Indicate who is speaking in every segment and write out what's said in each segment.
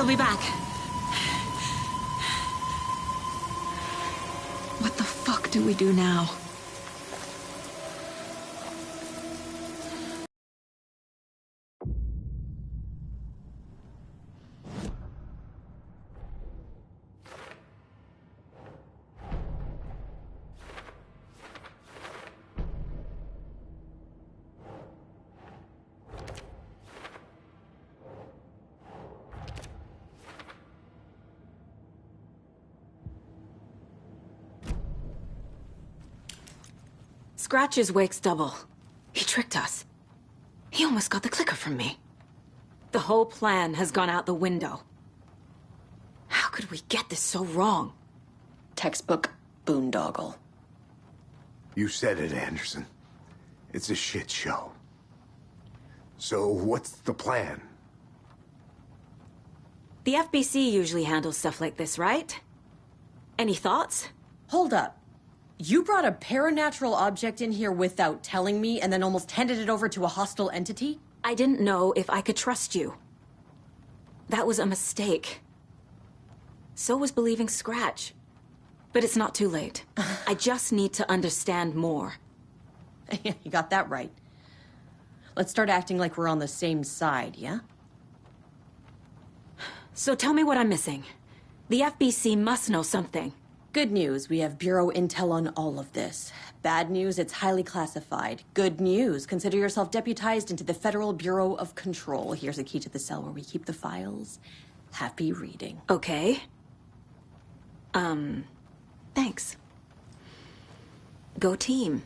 Speaker 1: She'll be back. What the fuck do we do now? Scratches wakes double. He tricked us. He almost got the clicker from me. The whole plan has gone out the window. How could we get this so wrong?
Speaker 2: Textbook boondoggle.
Speaker 3: You said it, Anderson. It's a shit show. So what's the plan?
Speaker 1: The FBC usually handles stuff like this, right? Any thoughts?
Speaker 2: Hold up. You brought a paranatural object in here without telling me and then almost handed it over to a hostile entity?
Speaker 1: I didn't know if I could trust you. That was a mistake. So was believing Scratch. But it's not too late. I just need to understand more.
Speaker 2: You got that right. Let's start acting like we're on the same side, yeah?
Speaker 1: So tell me what I'm missing. The FBC must know something.
Speaker 2: Good news, we have Bureau intel on all of this. Bad news, it's highly classified. Good news, consider yourself deputized into the Federal Bureau of Control. Here's a key to the cell where we keep the files. Happy reading.
Speaker 1: Okay. Thanks. Go team.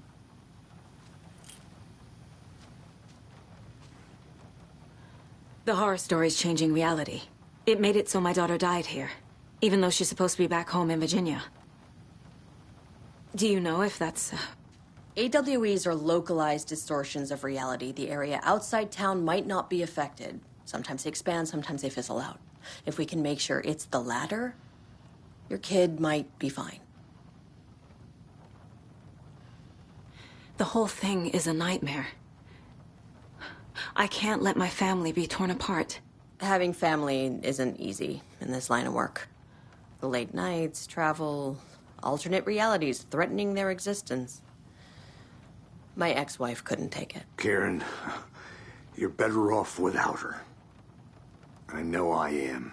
Speaker 1: The horror story's changing reality. It made it so my daughter died here, even though she's supposed to be back home in Virginia. Do you know if that's...
Speaker 2: AWEs are localized distortions of reality. The area outside town might not be affected. Sometimes they expand, sometimes they fizzle out. If we can make sure it's the latter, your kid might be fine.
Speaker 1: The whole thing is a nightmare. I can't let my family be torn apart.
Speaker 2: Having family isn't easy in this line of work. The late nights, travel, alternate realities threatening their existence. My ex-wife couldn't take it.
Speaker 3: Karen, you're better off without her. I know I am.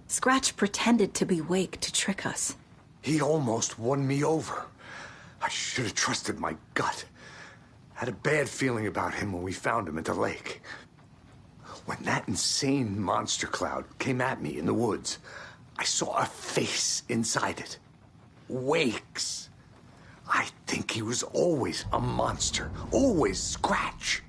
Speaker 1: Scratch pretended to be Wake to trick us.
Speaker 3: He almost won me over. I should have trusted my gut. Had a bad feeling about him when we found him at the lake. When that insane monster cloud came at me in the woods, I saw a face inside it. Wake's. I think he was always a monster. Always Scratch.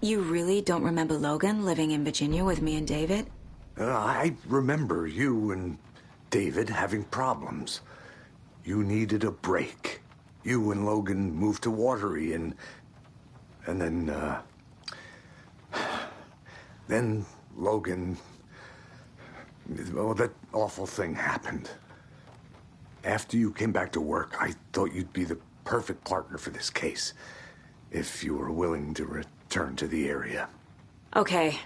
Speaker 1: You really don't remember Logan living in Virginia with me and David?
Speaker 3: I remember you and David having problems. You needed a break. You and Logan moved to Watery and then Logan, well, that awful thing happened. After you came back to work, I thought you'd be the perfect partner for this case, if you were willing to return to the area.
Speaker 1: Okay.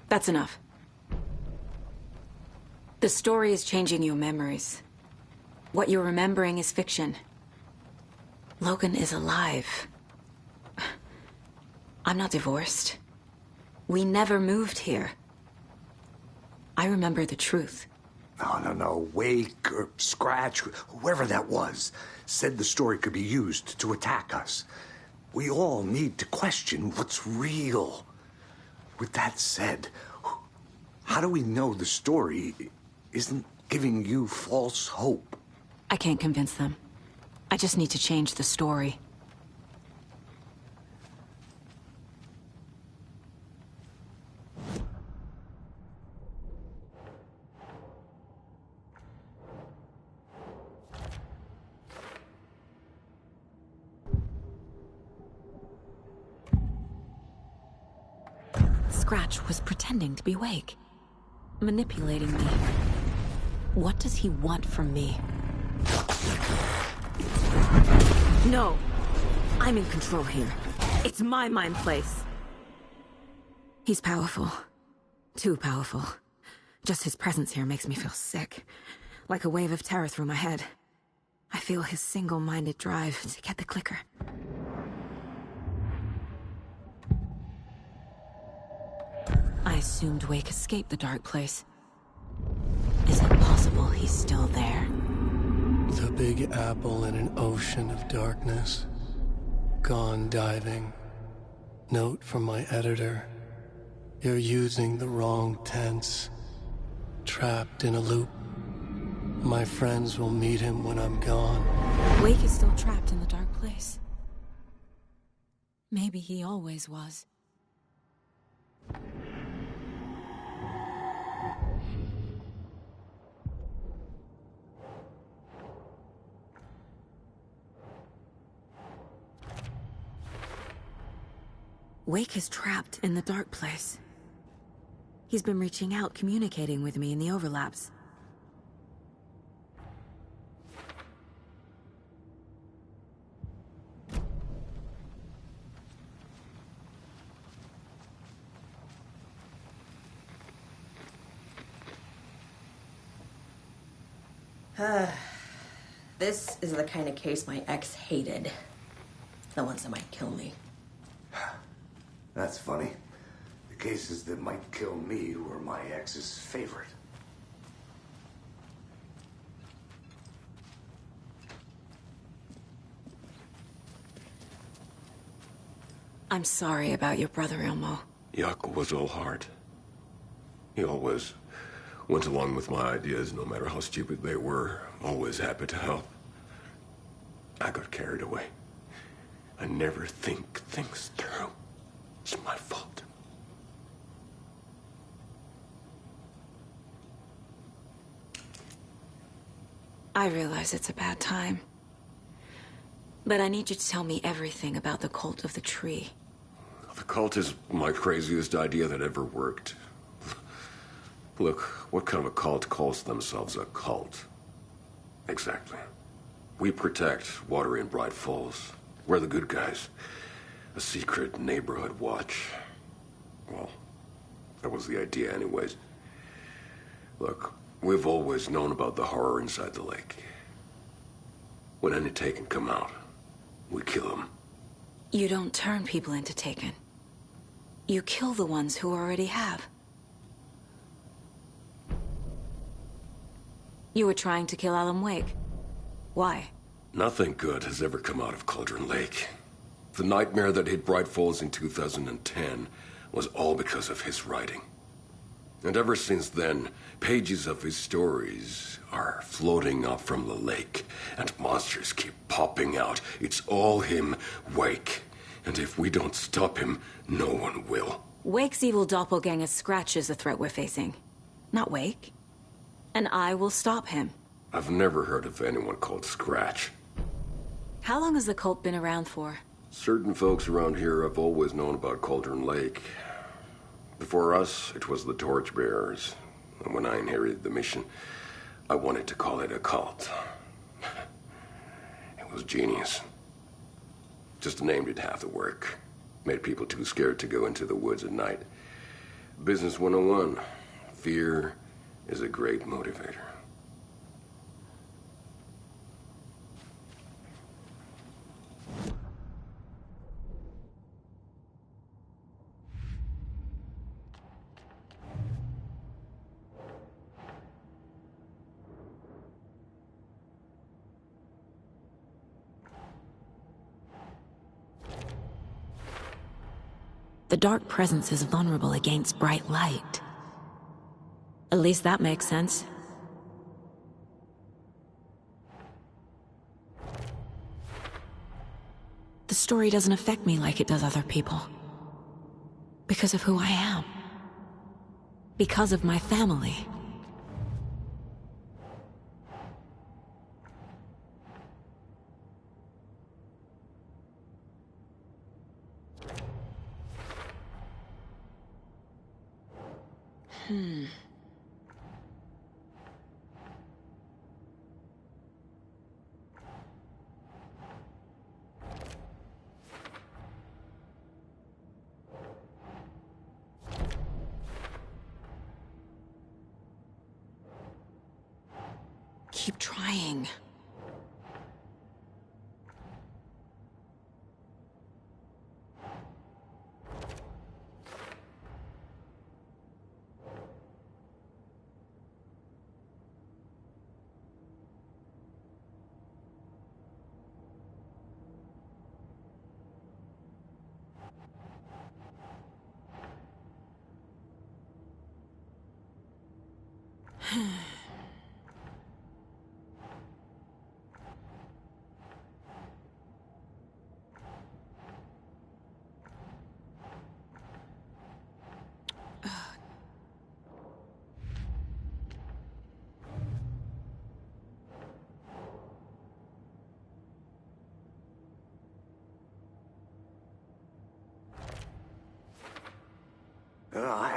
Speaker 1: That's enough. The story is changing your memories. What you're remembering is fiction. Logan is alive. I'm not divorced. We never moved here. I remember the truth.
Speaker 3: No. Wake or Scratch, whoever that was, said the story could be used to attack us. We all need to question what's real. With that said, how do we know the story isn't giving you false hope?
Speaker 1: I can't convince them. I just need to change the story. Scratch was pretending to be Wake, manipulating me. What does he want from me? No! I'm in control here. It's my mind place. He's powerful. Too powerful. Just his presence here makes me feel sick. Like a wave of terror through my head. I feel his single-minded drive to get the clicker. I assumed Wake escaped the dark place. Is it possible he's still there?
Speaker 4: The Big Apple in an ocean of darkness. Gone diving. Note from my editor. You're using the wrong tense. Trapped in a loop. My friends will meet him when I'm gone.
Speaker 1: Wake is still trapped in the dark place. Maybe he always was. Wake is trapped in the dark place. He's been reaching out, communicating with me in the overlaps.
Speaker 2: This is the kind of case my ex hated. The ones that might kill me.
Speaker 3: That's funny. The cases that might kill me were my ex's favorite.
Speaker 1: I'm sorry about your brother, Ilmo.
Speaker 5: Jaakko was all heart. He always went along with my ideas, no matter how stupid they were. Always happy to help. I got carried away. I never think things through. It's my fault.
Speaker 1: I realize it's a bad time. But I need you to tell me everything about the Cult of the Tree.
Speaker 5: The cult is my craziest idea that ever worked. Look, what kind of a cult calls themselves a cult? Exactly. We protect water in Bright Falls. We're the good guys. A secret neighborhood watch. Well, that was the idea anyways. Look, we've always known about the horror inside the lake. When any Taken come out, we kill them.
Speaker 1: You don't turn people into Taken. You kill the ones who already have. You were trying to kill Alan Wake. Why?
Speaker 5: Nothing good has ever come out of Cauldron Lake. The nightmare that hit Bright Falls in 2010 was all because of his writing. And ever since then, pages of his stories are floating up from the lake, and monsters keep popping out. It's all him, Wake. And if we don't stop him, no one will.
Speaker 1: Wake's evil doppelganger Scratch is the threat we're facing. Not Wake. And I will stop him.
Speaker 5: I've never heard of anyone called Scratch.
Speaker 1: How long has the cult been around for?
Speaker 5: Certain folks around here have always known about Cauldron Lake. Before us, it was the Torchbearers. And when I inherited the mission, I wanted to call it a cult. It was genius. Just named it half the work. Made people too scared to go into the woods at night. Business 101. Fear is a great motivator.
Speaker 1: The dark presence is vulnerable against bright light. At least that makes sense. The story doesn't affect me like it does other people. Because of who I am. Because of my family. keep trying.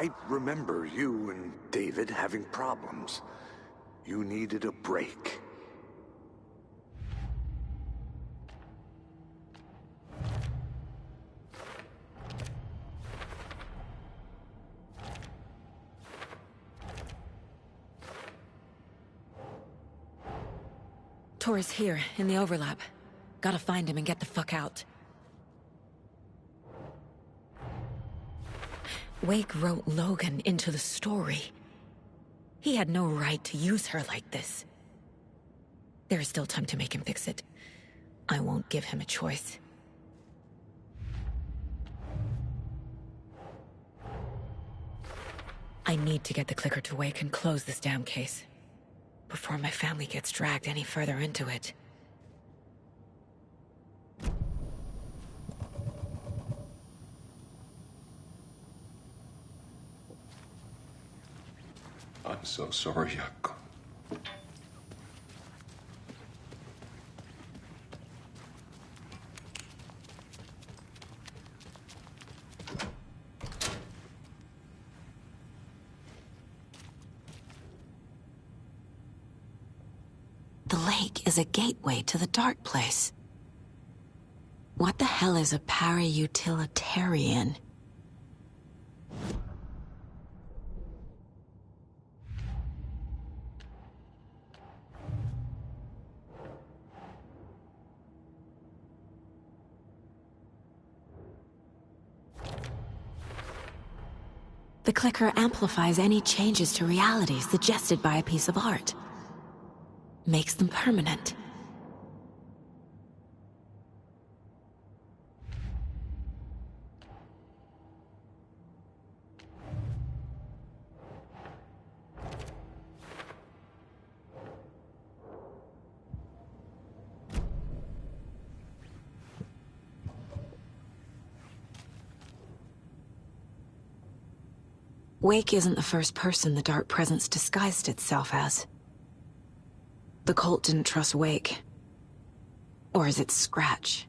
Speaker 3: I remember you and David having problems. You needed a break.
Speaker 1: Tor's here, in the overlap. Gotta find him and get the fuck out. Wake wrote Logan into the story. He had no right to use her like this. There is still time to make him fix it. I won't give him a choice. I need to get the clicker to Wake and close this damn case before my family gets dragged any further into it.
Speaker 5: I'm so sorry, Jakob.
Speaker 1: The lake is a gateway to the dark place. What the hell is a para-utilitarian? The clicker amplifies any changes to reality suggested by a piece of art. Makes them permanent. Wake isn't the first person the Dark Presence disguised itself as. The cult didn't trust Wake. Or is it Scratch?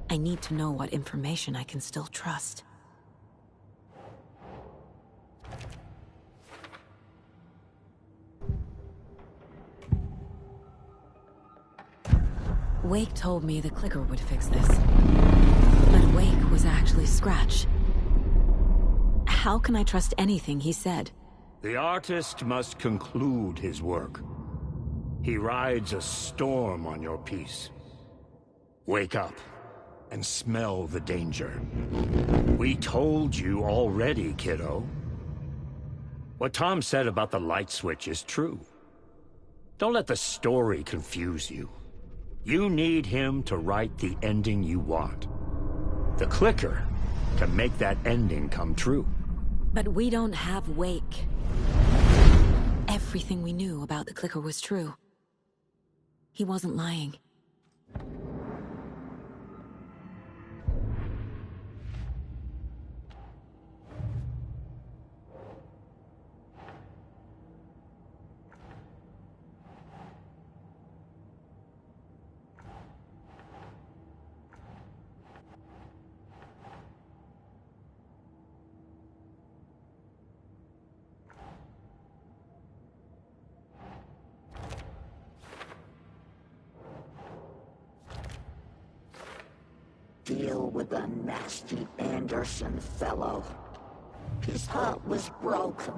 Speaker 1: I need to know what information I can still trust. Wake told me the clicker would fix this. But Wake was actually Scratch. How can I trust anything he said?
Speaker 6: The artist must conclude his work. He rides a storm on your piece. Wake up and smell the danger. We told you already, kiddo. What Tom said about the light switch is true. Don't let the story confuse you. You need him to write the ending you want. The clicker can make that ending come true.
Speaker 1: But we don't have Wake. Everything we knew about the clicker was true. He wasn't lying.
Speaker 7: deal with a nasty Anderson fellow. His heart was broken.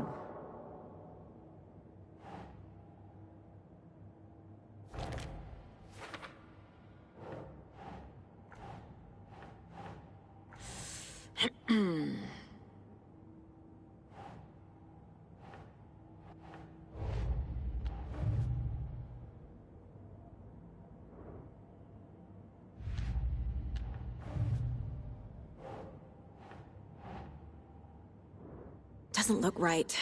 Speaker 1: Doesn't look right.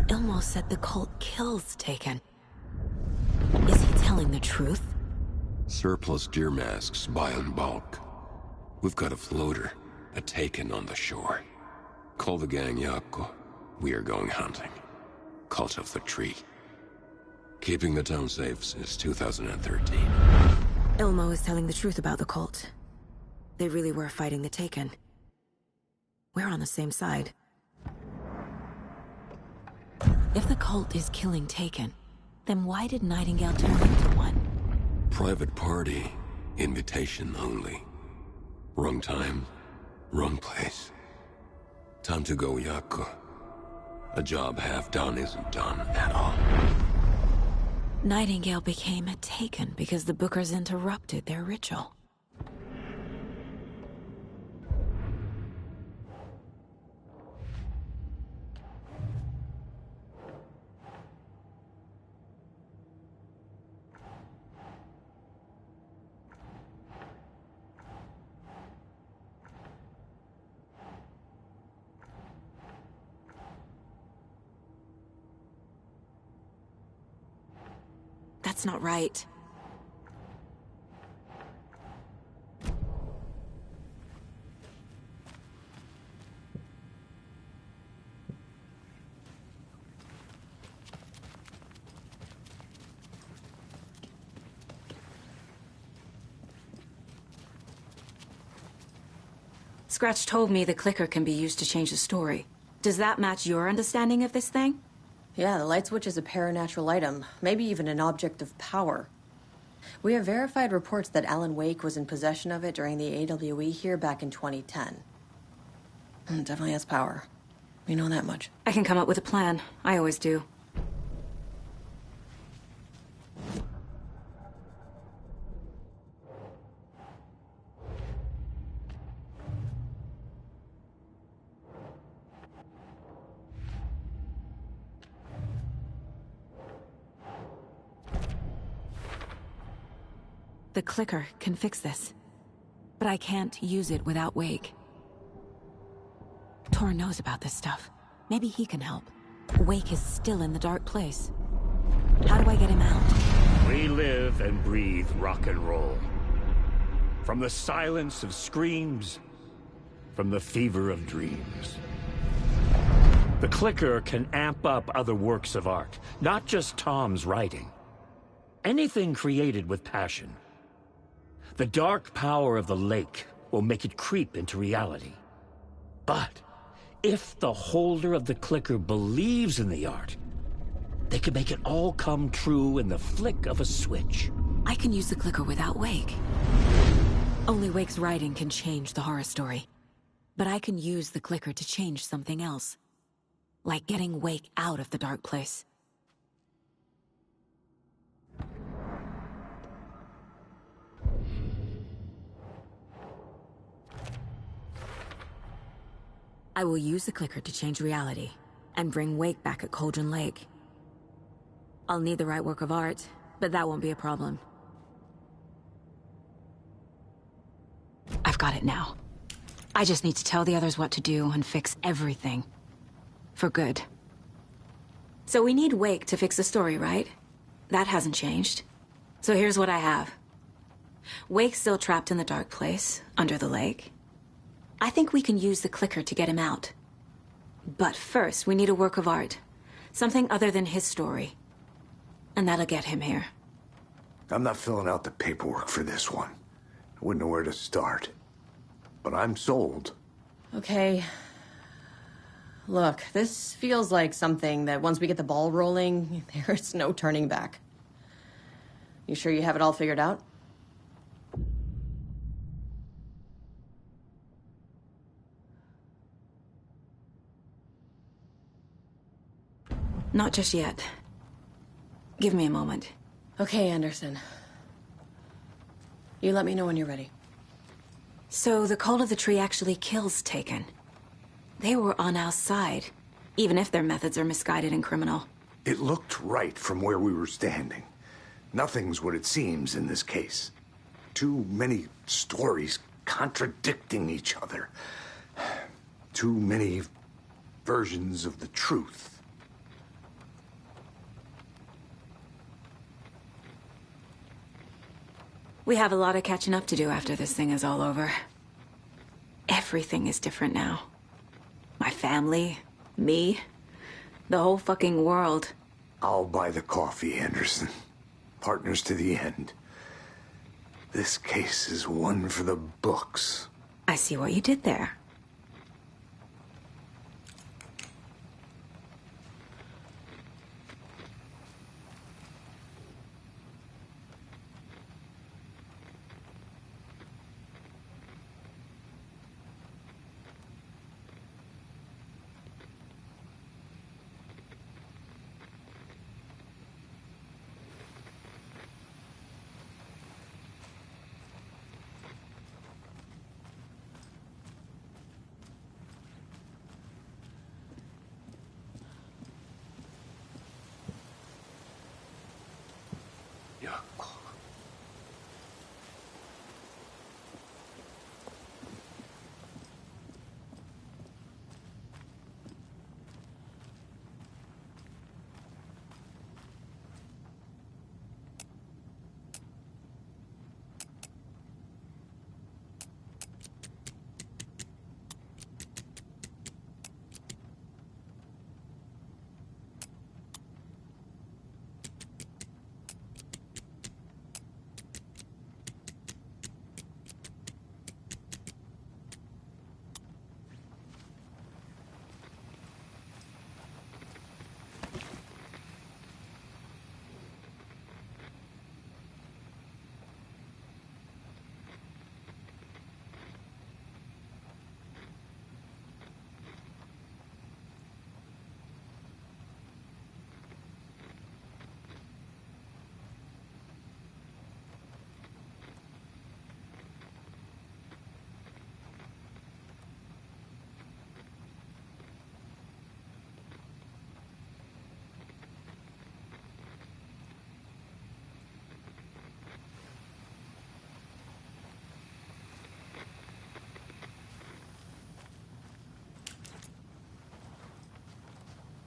Speaker 1: Ilmo said the cult kills Taken. Is he telling the truth?
Speaker 5: Surplus deer masks buy in bulk. We've got a floater, a Taken on the shore. Call the gang Yako. We are going hunting. Cult of the Tree. Keeping the town safe since 2013.
Speaker 1: Ilmo is telling the truth about the cult. They really were fighting the Taken. We're on the same side. If the cult is killing Taken, then why did Nightingale turn into one?
Speaker 5: Private party. Invitation only. Wrong time, wrong place. Time to go, Yako. A job half done isn't done at all.
Speaker 1: Nightingale became a Taken because the Bookers interrupted their ritual. That's not right. Scratch told me the clicker can be used to change the story. Does that match your understanding of this thing?
Speaker 2: Yeah, the light switch is a paranatural item, maybe even an object of power. We have verified reports that Alan Wake was in possession of it during the AWE here back in 2010. It definitely has power. We know that much.
Speaker 1: I can come up with a plan. I always do. The clicker can fix this, but I can't use it without Wake. Tor knows about this stuff. Maybe he can help. Wake is still in the dark place. How do I get him out?
Speaker 6: We live and breathe rock and roll. From the silence of screams, from the fever of dreams. The clicker can amp up other works of art, not just Tom's writing. Anything created with passion. The dark power of the lake will make it creep into reality. But if the holder of the clicker believes in the art, they can make it all come true in the flick of a switch.
Speaker 1: I can use the clicker without Wake. Only Wake's writing can change the horror story. But I can use the clicker to change something else. Like getting Wake out of the dark place. I will use the clicker to change reality, and bring Wake back at Cauldron Lake. I'll need the right work of art, but that won't be a problem. I've got it now. I just need to tell the others what to do and fix everything. For good. So we need Wake to fix the story, right? That hasn't changed. So here's what I have. Wake's still trapped in the dark place, under the lake. I think we can use the clicker to get him out. But first, we need a work of art. Something other than his story. And that'll get him here.
Speaker 3: I'm not filling out the paperwork for this one. I wouldn't know where to start. But I'm sold.
Speaker 2: Okay. Look, this feels like something that once we get the ball rolling, there's no turning back. You sure you have it all figured out?
Speaker 1: Not just yet. Give me a moment.
Speaker 2: Okay, Anderson. You let me know when you're ready.
Speaker 1: So the Cult of the Tree actually kills Taken. They were on our side, even if their methods are misguided and criminal.
Speaker 3: It looked right from where we were standing. Nothing's what it seems in this case. Too many stories contradicting each other. Too many versions of the truth.
Speaker 1: We have a lot of catching up to do after this thing is all over. Everything is different now. My family, me, the whole fucking world.
Speaker 3: I'll buy the coffee, Anderson. Partners to the end. This case is one for the books.
Speaker 1: I see what you did there.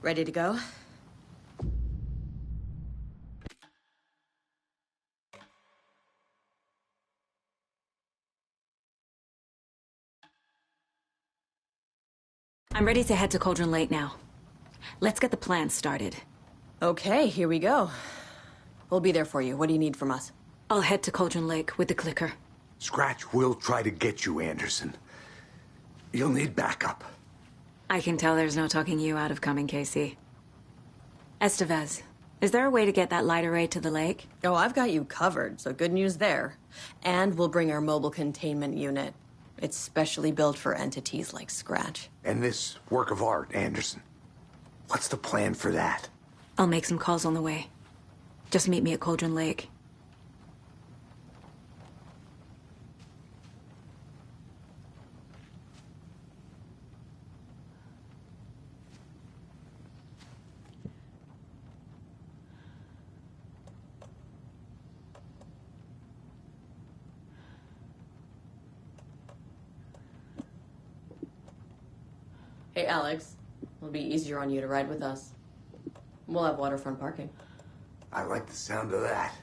Speaker 2: Ready to go?
Speaker 1: I'm ready to head to Cauldron Lake now. Let's get the plan started.
Speaker 2: Okay, here we go. We'll be there for you. What do you need from us?
Speaker 1: I'll head to Cauldron Lake with the clicker.
Speaker 3: Scratch will try to get you, Anderson. You'll need backup.
Speaker 1: I can tell there's no talking you out of coming, Casey. Estevez, is there a way to get that light array to the lake?
Speaker 2: Oh, I've got you covered, so good news there. And we'll bring our mobile containment unit. It's specially built for entities like Scratch.
Speaker 3: And this work of art, Anderson. What's the plan for that?
Speaker 1: I'll make some calls on the way. Just meet me at Cauldron Lake.
Speaker 2: Hey, Alex. It'll be easier on you to ride with us. We'll have waterfront parking.
Speaker 3: I like the sound of that.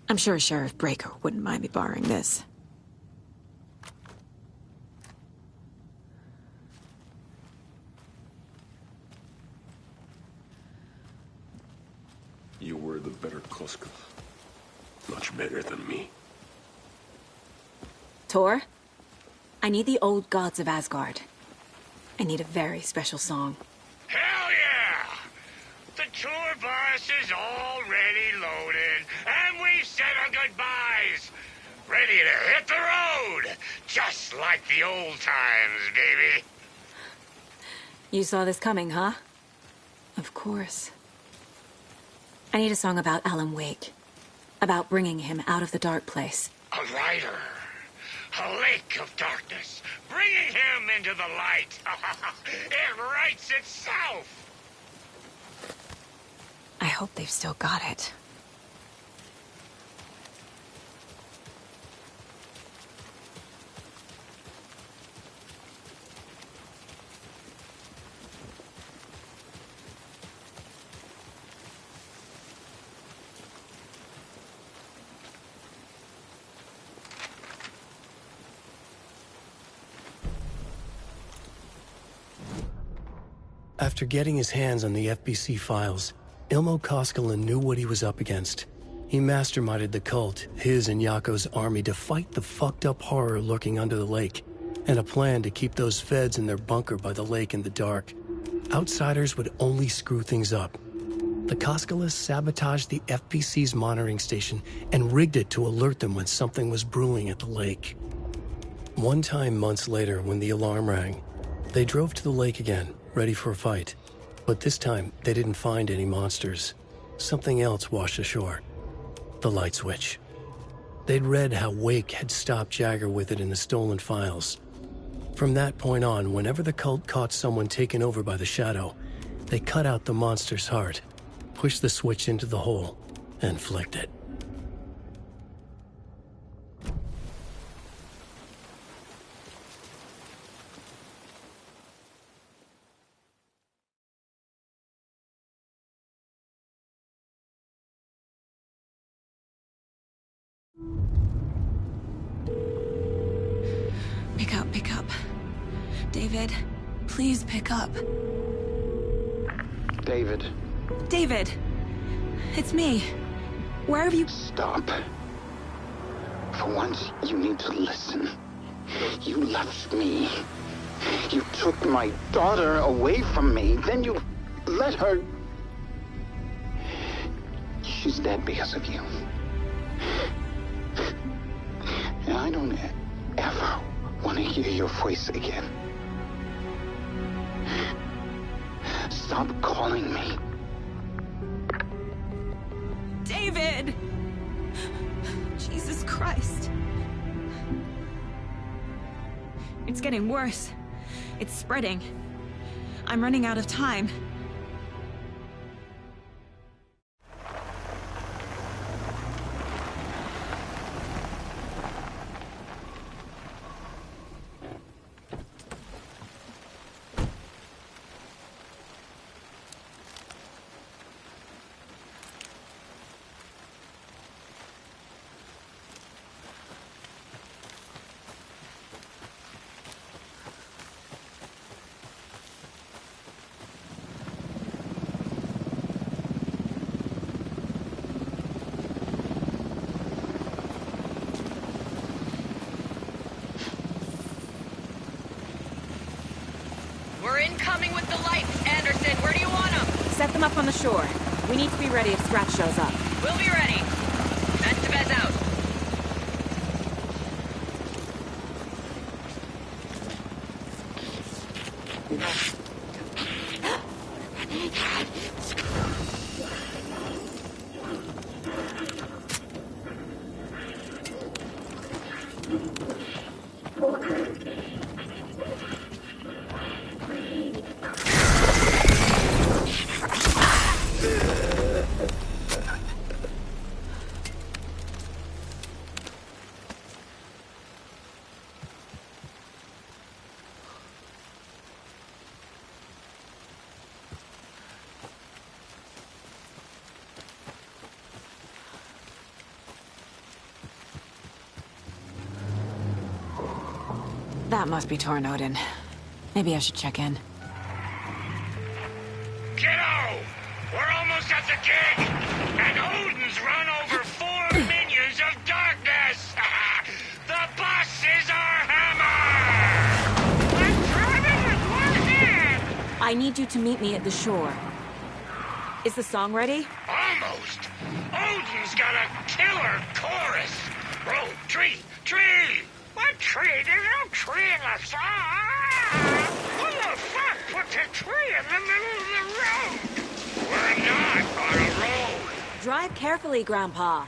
Speaker 1: I'm sure Sheriff Breaker wouldn't mind me borrowing this.
Speaker 5: You were the better Koskela. Much better than me.
Speaker 1: Tor, I need the old gods of Asgard. I need a very special song.
Speaker 6: Hell yeah! The tour bus is already loaded, and we've said our goodbyes. Ready to hit the road, just like the old times, baby.
Speaker 1: You saw this coming, huh? Of course. I need a song about Alan Wake. About bringing him out of the dark place.
Speaker 6: A rider. A lake of darkness. Bringing him into the light. It writes itself.
Speaker 1: I hope they've still got it.
Speaker 4: After getting his hands on the FBC files, Ilmo Koskela knew what he was up against. He masterminded the cult, his and Yako's army, to fight the fucked up horror lurking under the lake, and a plan to keep those feds in their bunker by the lake in the dark. Outsiders would only screw things up. The Koskelas sabotaged the FBC's monitoring station and rigged it to alert them when something was brewing at the lake. One time months later, when the alarm rang, they drove to the lake again, ready for a fight. But this time, they didn't find any monsters. Something else washed ashore. The light switch. They'd read how Wake had stopped Jagger with it in the stolen files. From that point on, whenever the cult caught someone taken over by the Shadow, they cut out the monster's heart, pushed the switch into the hole, and flicked it.
Speaker 1: Pick up. David, please pick up.
Speaker 8: David.
Speaker 1: David! It's me. Where have you...
Speaker 8: Stop. For once, you need to listen. You left me. You took my daughter away from me. Then you let her... She's dead because of you. And I don't ever want to hear your voice again. Stop calling me.
Speaker 1: David! Jesus Christ. It's getting worse. It's spreading. I'm running out of time.
Speaker 2: We're incoming with the lights, Anderson. Where do you want them?
Speaker 1: Set them up on the shore. We need to be ready if Scratch shows up.
Speaker 2: We'll be ready. Estevez out.
Speaker 1: That must be Tornodin. Maybe I should check in.
Speaker 6: Kiddo! We're almost at the gig! And Odin's run over 4 minions of darkness! The bus is our hammer! I'm driving with one hand!
Speaker 1: I need you to meet me at the shore. Is the song ready?
Speaker 6: Almost! Odin's got a killer chorus! Roll, tree, tree! What tree? There's no tree in the song! Who the fuck put the tree in the middle of the road? We're not on a road!
Speaker 1: Drive carefully, Grandpa.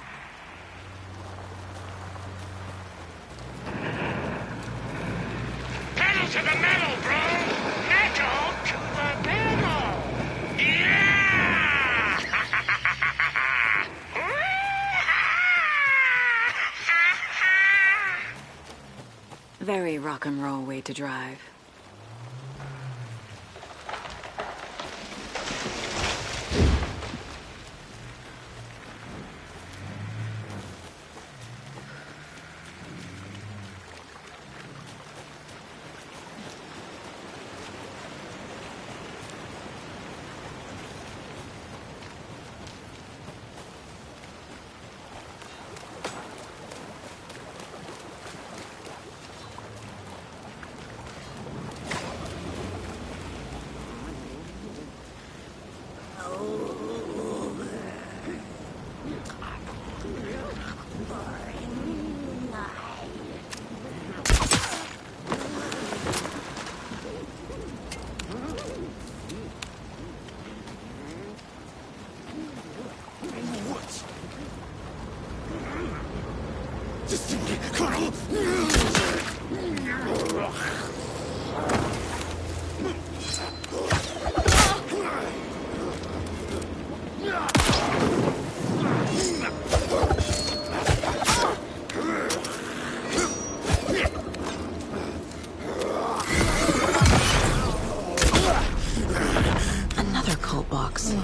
Speaker 6: Pedal to the metal, bro! Metal to the metal! Yeah!
Speaker 1: Very rock and roll way to drive. Another cult box.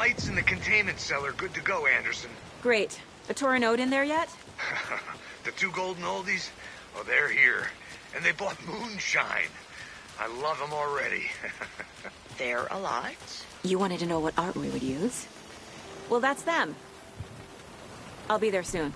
Speaker 3: lights in the containment cellar good to go, Anderson.
Speaker 1: Great. A Torinode in there yet?
Speaker 3: The 2 golden oldies? Oh, they're here. And they bought moonshine. I love them already.
Speaker 2: They're a lot.
Speaker 1: You wanted to know what art we would use? Well, that's them. I'll be there soon.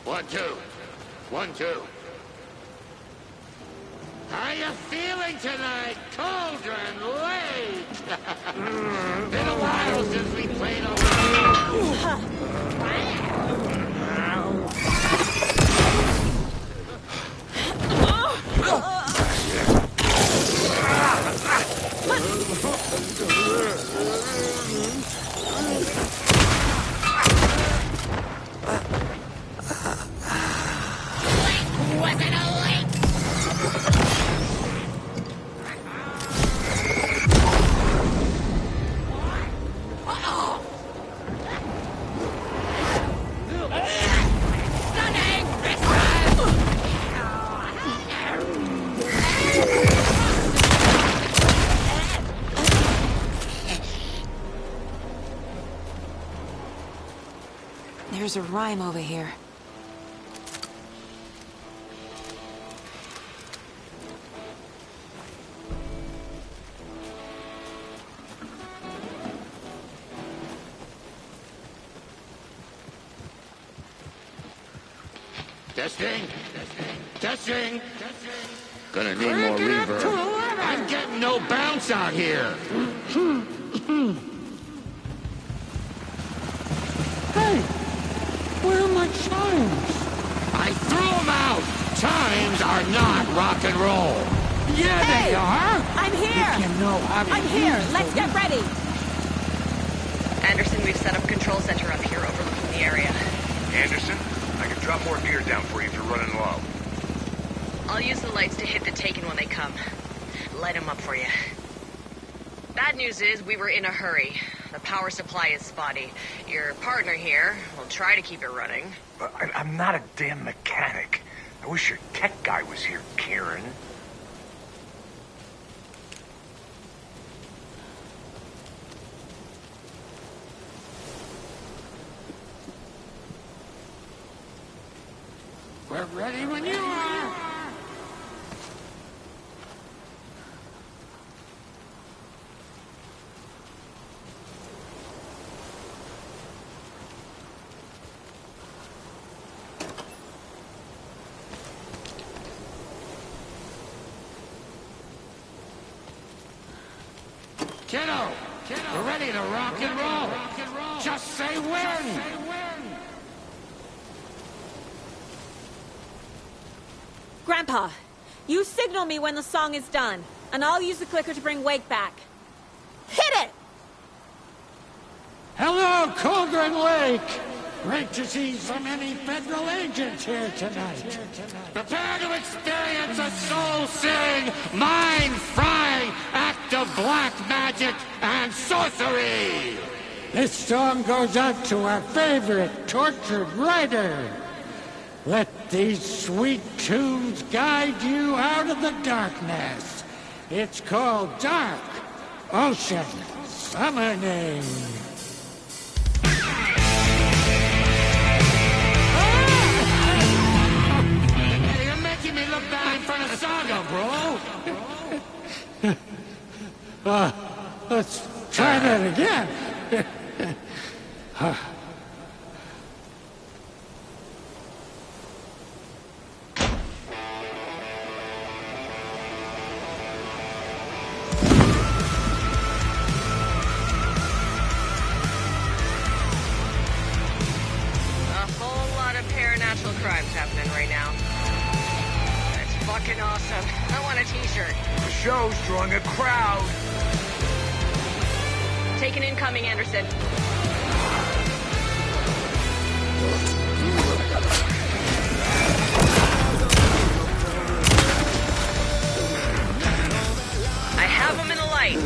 Speaker 9: One, two. 1, 2. How you feeling tonight, Cauldron Lake? Been a while since we played on
Speaker 1: There's a rhyme over here.
Speaker 9: Testing. Testing. Gonna need more reverb. I'm getting no bounce out here. Hey, where are my chimes? I threw them out. Chimes are not rock and roll. Yeah,
Speaker 1: Hey,
Speaker 9: they are.
Speaker 1: I'm here!
Speaker 9: You know how to
Speaker 1: I'm here!
Speaker 9: use
Speaker 1: Let's
Speaker 9: them.
Speaker 1: get ready!
Speaker 2: Anderson, we've set up a control center up here overlooking the area.
Speaker 3: Anderson, I can drop more gear down for you if you're running low.
Speaker 2: I'll use the lights to hit the Taken when they come. Light them up for you. Bad news is we were in a hurry. The power supply is spotty. Your partner here will try to keep it running.
Speaker 3: But I'm not a damn mechanic. I wish your tech guy was here, Karen.
Speaker 9: We're ready when you are. Kiddo, we're ready to rock and roll. Just say when.
Speaker 1: Grandpa, you signal me when the song is done, and I'll use the clicker to bring Wake back. Hit it!
Speaker 9: Hello, Cauldron Lake. Great to see so many federal agents here tonight. Prepare to experience a soul-searing, mind-frying act of black magic and sorcery. This song goes out to our favorite tortured writer. Let these sweet tunes guide you out of the darkness. It's called Dark Ocean Summoning. Hey, you're making me look bad in front of Saga, bro. Let's try that again.
Speaker 2: Natural crimes happening right now. It's fucking awesome. I want a t-shirt.
Speaker 3: The show's drawing a crowd.
Speaker 2: Take an incoming, Anderson. I have him in the light.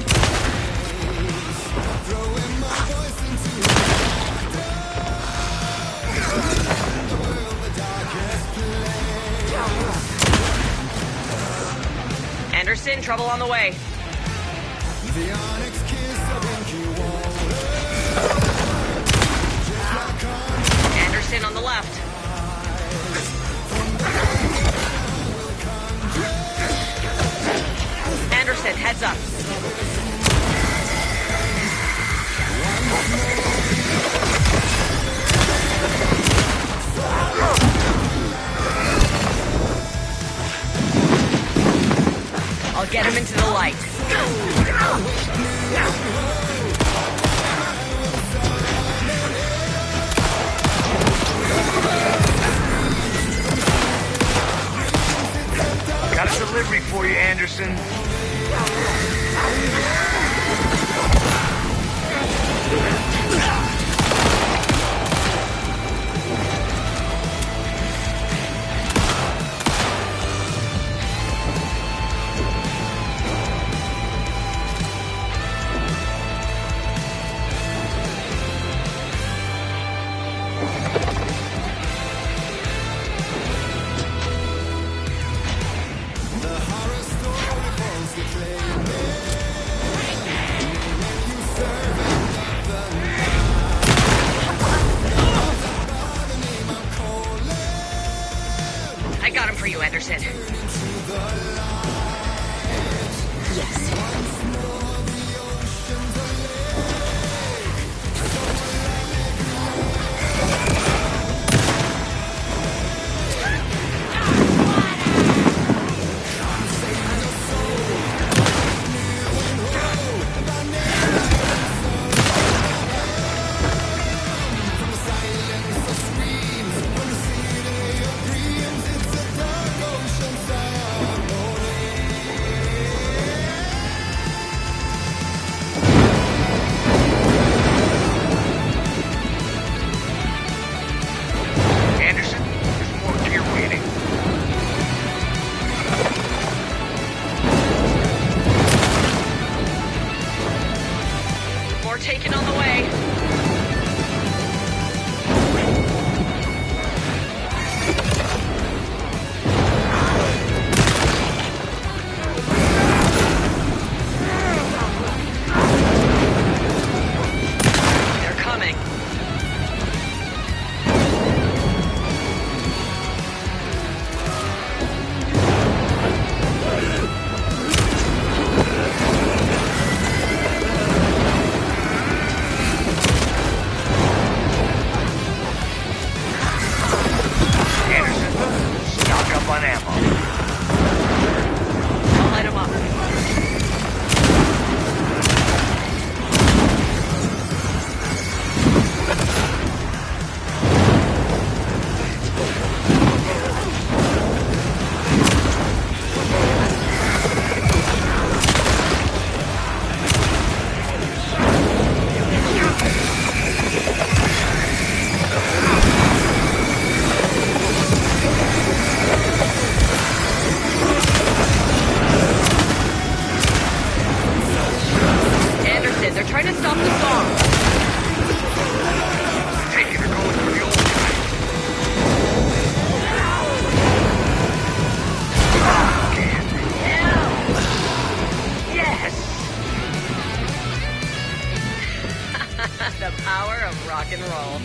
Speaker 2: Anderson, trouble on the way. Anderson on the left. Anderson, heads up. I'll get him into the light.
Speaker 3: Got a delivery for you, Anderson.
Speaker 2: I got him for you, Anderson. Yes. Taken on the way. They're coming.
Speaker 3: On ammo.
Speaker 2: I'll light him up. They're trying to stop the storm.
Speaker 3: Taking her going for the old guy.
Speaker 2: Yes! The power of rock and roll.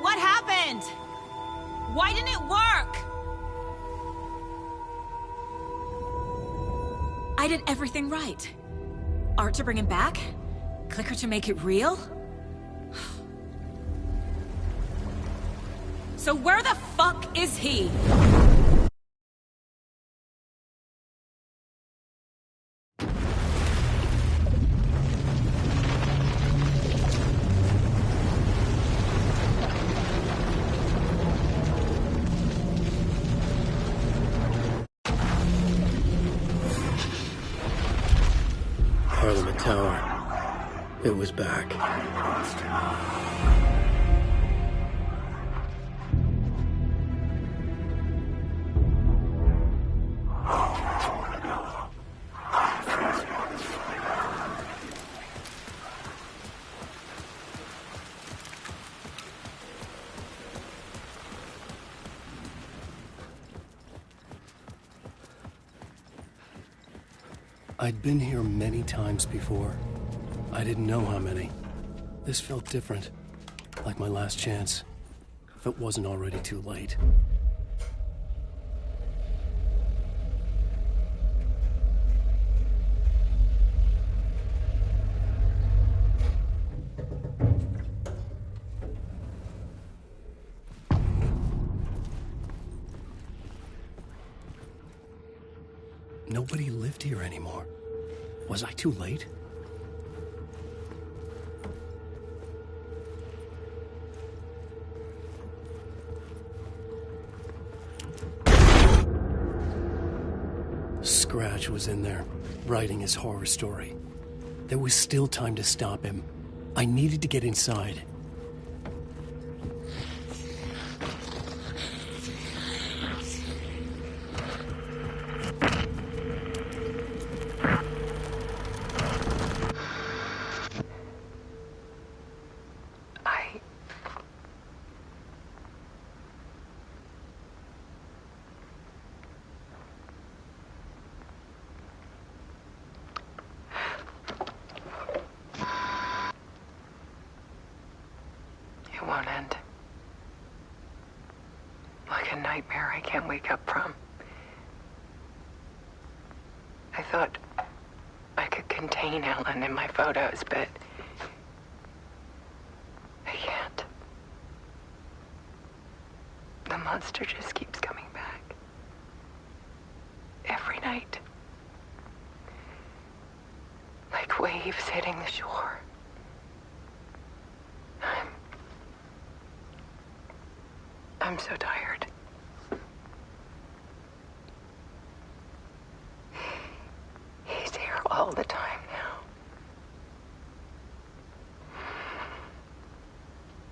Speaker 10: What happened? Why didn't it work?
Speaker 1: I did everything right. Art to bring him back? Clicker to make it real? So where the fuck is he?
Speaker 4: Parliament Tower. It was back. I'd been here many times before. I didn't know how many. This felt different, like my last chance, if it wasn't already too late. Nobody lived here anymore. Was I too late? Scratch was in there, writing his horror story. There was still time to stop him. I needed to get inside.
Speaker 10: It won't end. Like a nightmare I can't wake up from. I thought I could contain Ellen in my photos, but I can't. The monster just keeps coming back. Every night. Like waves hitting the shore. I'm so tired. He's here all the time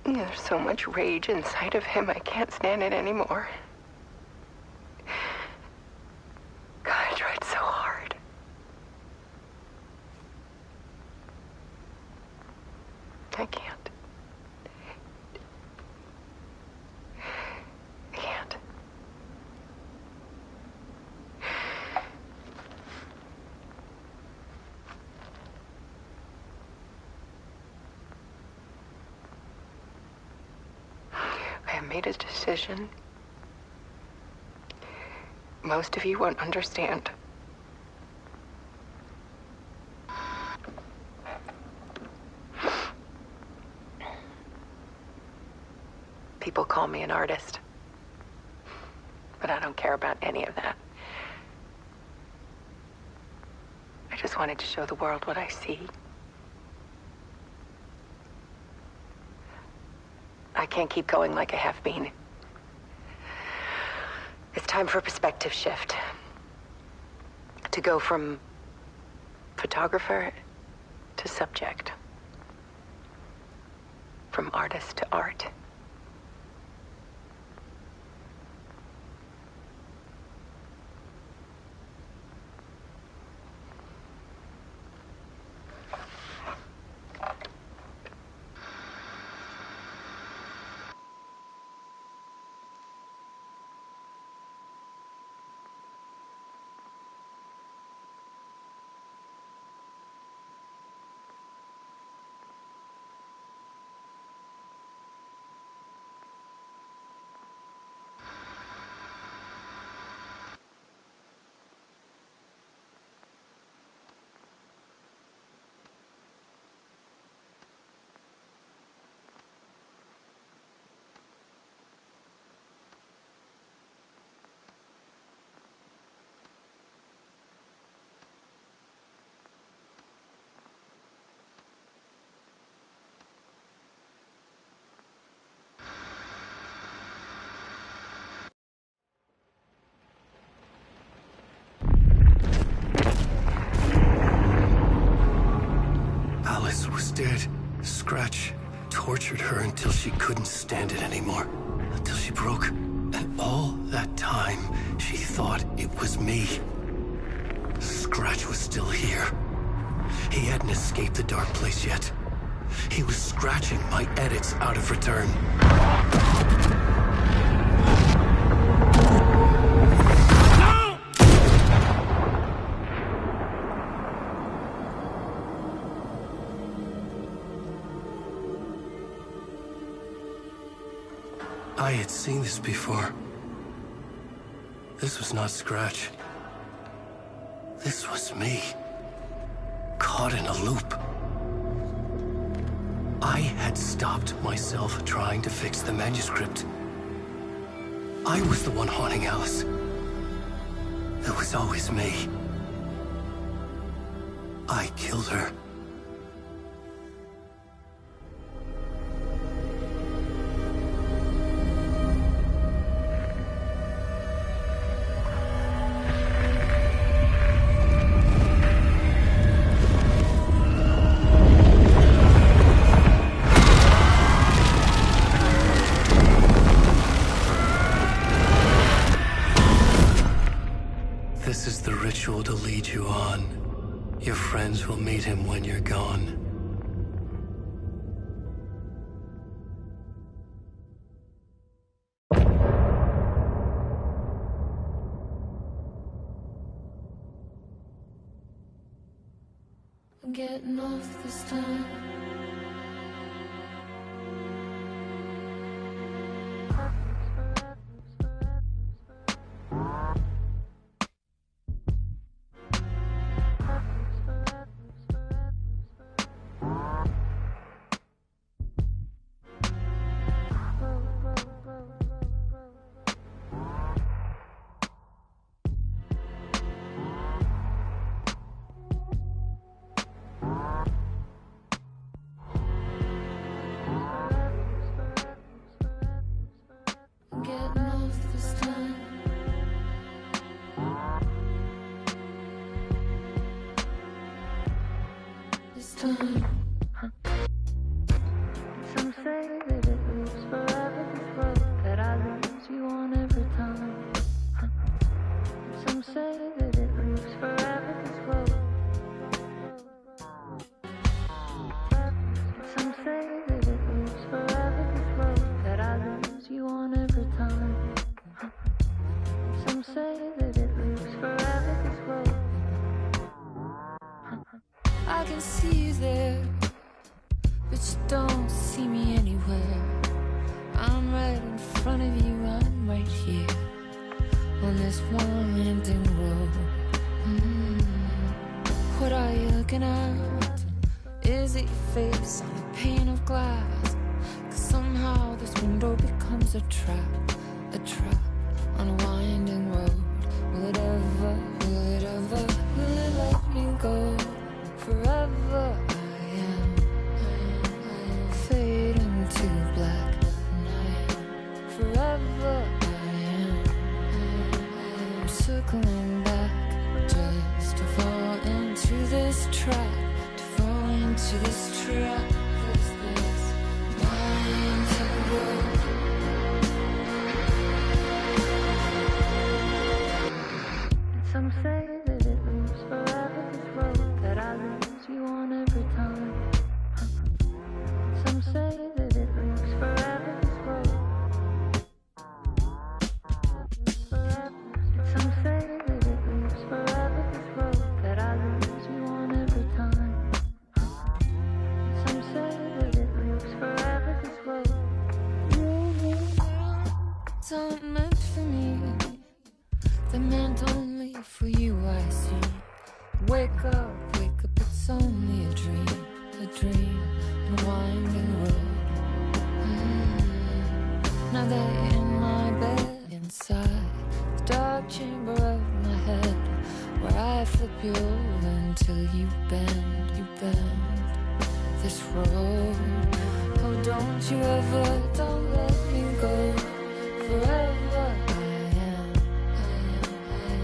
Speaker 10: now. There's so much rage inside of him, I can't stand it anymore. God, I tried so hard. I can't. I made a decision. Most of you won't understand. People call me an artist, but I don't care about any of that. I just wanted to show the world what I see. I can't keep going like I have been. It's time for a perspective shift. To go from photographer to subject. From artist to art.
Speaker 4: Instead, Scratch tortured her until she couldn't stand it anymore. Until she broke. And all that time, she thought it was me. Scratch was still here. He hadn't escaped the dark place yet. He was scratching my edits out of return.
Speaker 9: No!
Speaker 4: I had seen this before. This was not Scratch. This was me. Caught in a loop. I had stopped myself trying to fix the manuscript. I was the one haunting Alice. It was always me. I killed her. This is the ritual to lead you on. Your friends will meet him when you're gone.
Speaker 11: I'm getting off this time. Some say that it lives forever, this road that I lose you on every time. Some say that it lives forever, this road. Some say that it lives forever, this road that I lose you on every time. Some say that it lives forever, this road. I can see you there, but you don't see me anywhere. I'm right in front of you, I'm right here on this winding road. What are you looking at? Is it your face on a pane of glass? 'Cause somehow this window becomes a trap on a winding road. Will it ever, will it let me go? Forever I am fading to black, and I am forever I am circling back just to fall into this trap, to fall into this trap. This winding road. Some say that it lives forever, this road that I lose you on every time. Some say that it lives forever, this road. Some say that it lives forever, this road that I lose you on every time. Some say that it lives forever, this road. It's all meant for me. They're meant only for you, I see. Wake up, it's only a dream, and a winding road. Now they're in my bed, inside the dark chamber of my head, where I flip you over until you bend this road. Oh, don't you ever, don't let me go. Forever I am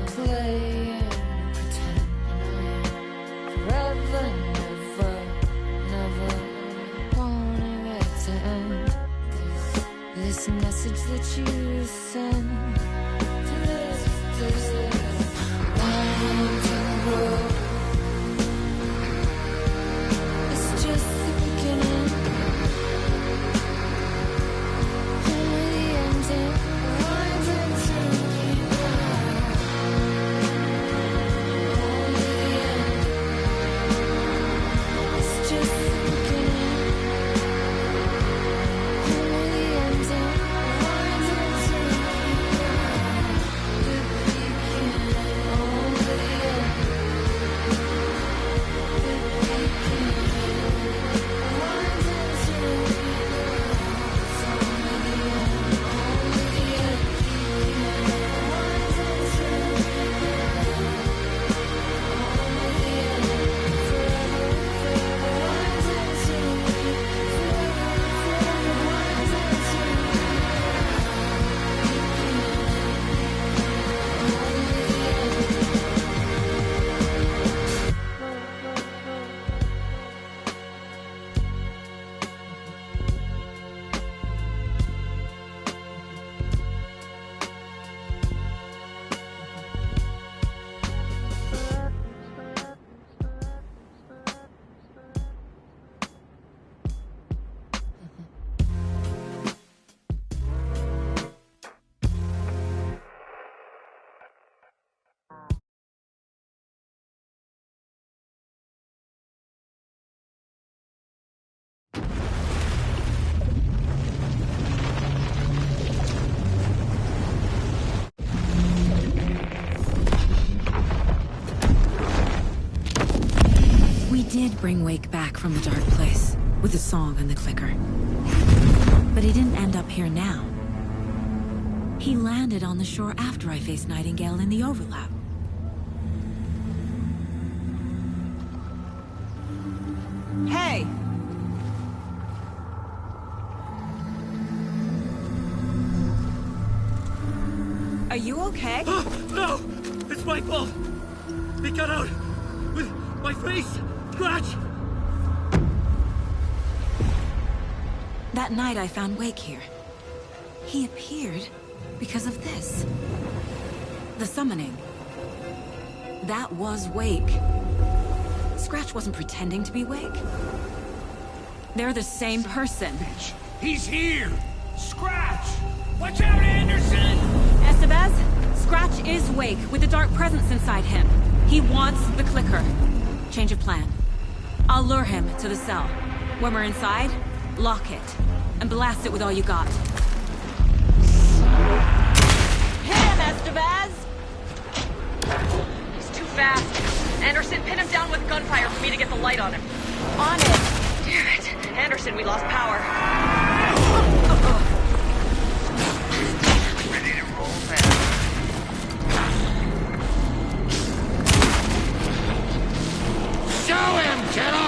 Speaker 11: playing pretend, and I am forever, never message that you send to this winding road. It's just the beginning, only the ending. Winding through the night, only the end. It's just the beginning, only the ending. Winding through the beginning, only the end. The beginning, winding through the night, only the end, only the end. Winding through the night, only the end. Forever, forever, winding through the forever, forever, winding through the
Speaker 1: We did bring Wake back from the dark place, with the song and the clicker. But he didn't end up here now. He landed on the shore after I faced Nightingale in the overlap. Hey! Are you okay?
Speaker 12: No! It's my fault! He got out with my face! Scratch!
Speaker 1: That night I found Wake here. He appeared because of this. The summoning. That was Wake. Scratch wasn't pretending to be Wake. They're the same person.
Speaker 9: He's here! Scratch! Watch out, Anderson!
Speaker 1: Estevez, Scratch is Wake with the dark presence inside him. He wants the clicker. Change of plan. I'll lure him to the cell. When we're inside, lock it. And blast it with all you got.
Speaker 2: Hit him, Estevez!
Speaker 13: He's too fast. Anderson, pin him down with gunfire for me to get the light on him.
Speaker 2: On it!
Speaker 13: Damn it. Anderson, we lost power.
Speaker 8: Ready to roll now.
Speaker 9: Show him, kiddo!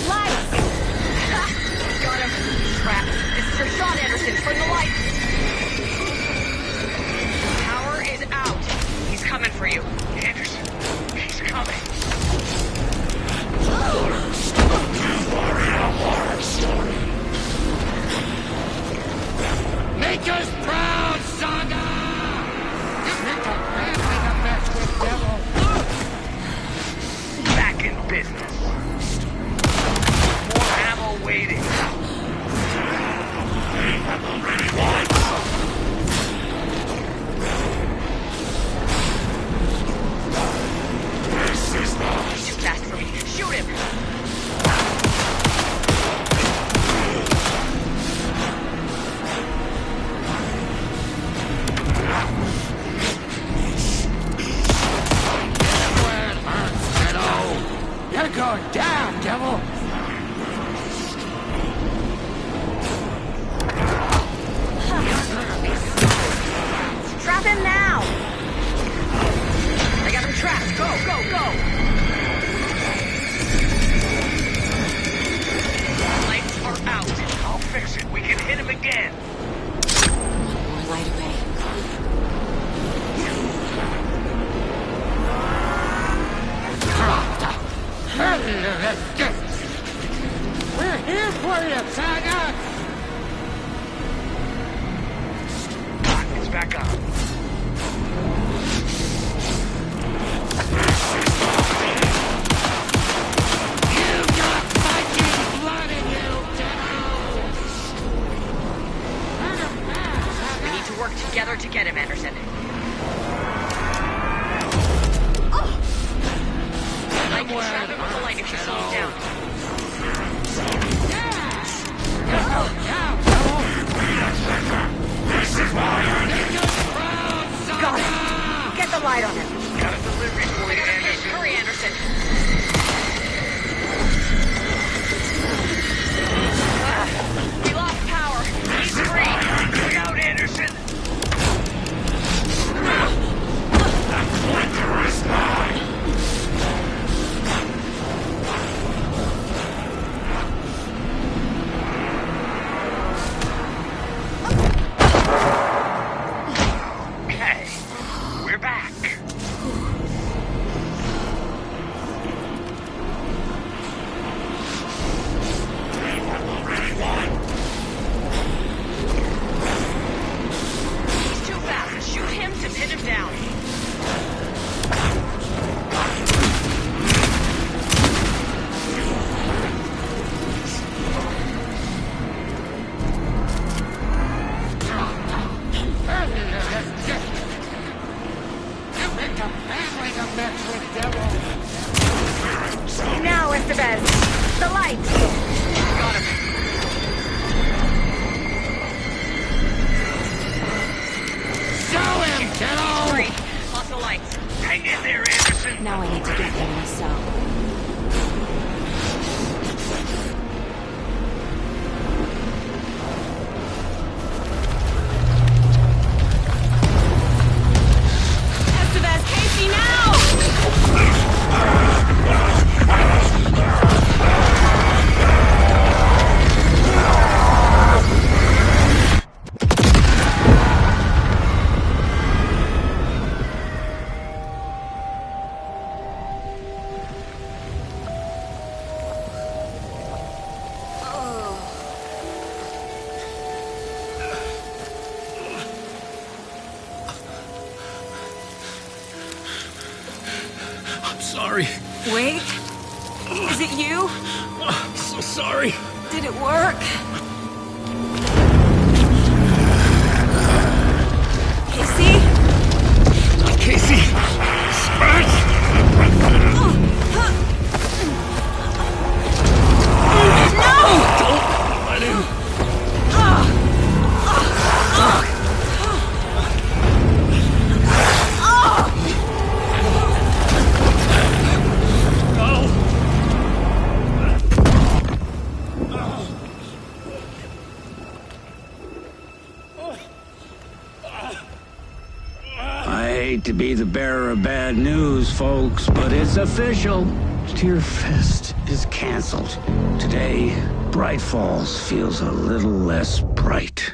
Speaker 2: Lights!
Speaker 13: Got him. Crap. This is your shot, Anderson. Turn the lights. Power is out. He's coming for you.
Speaker 8: Anderson, he's coming.
Speaker 9: Make us proud, Saga! You picked a family to mess with, devil!
Speaker 8: Back in business. More ammo waiting.
Speaker 13: He's too fast for me. Shoot him.
Speaker 9: Where it hurts, kiddo! You're going down, devil!
Speaker 13: Trap him now. I got him trapped. Go, go, go. Lights are out.
Speaker 8: I'll fix it. We can hit him again.
Speaker 1: More light away.
Speaker 9: We're here for you, Saga! family to mix with devils.
Speaker 13: Now, Estevez, the lights. Got him.
Speaker 9: Show him, kiddo!
Speaker 13: Sorry, lost the lights.
Speaker 9: Hang in there, Anderson.
Speaker 1: Now I need to get him myself. Estevez, Casey, now!
Speaker 4: I'm sorry.
Speaker 1: Wait. Is it you?
Speaker 4: I'm so sorry.
Speaker 1: Did it work? Casey?
Speaker 4: Casey! Scratch!
Speaker 1: No!
Speaker 4: Don't let him.
Speaker 14: I hate to be the bearer of bad news, folks, but it's official. Tear Fest is canceled. Today, Bright Falls feels a little less bright.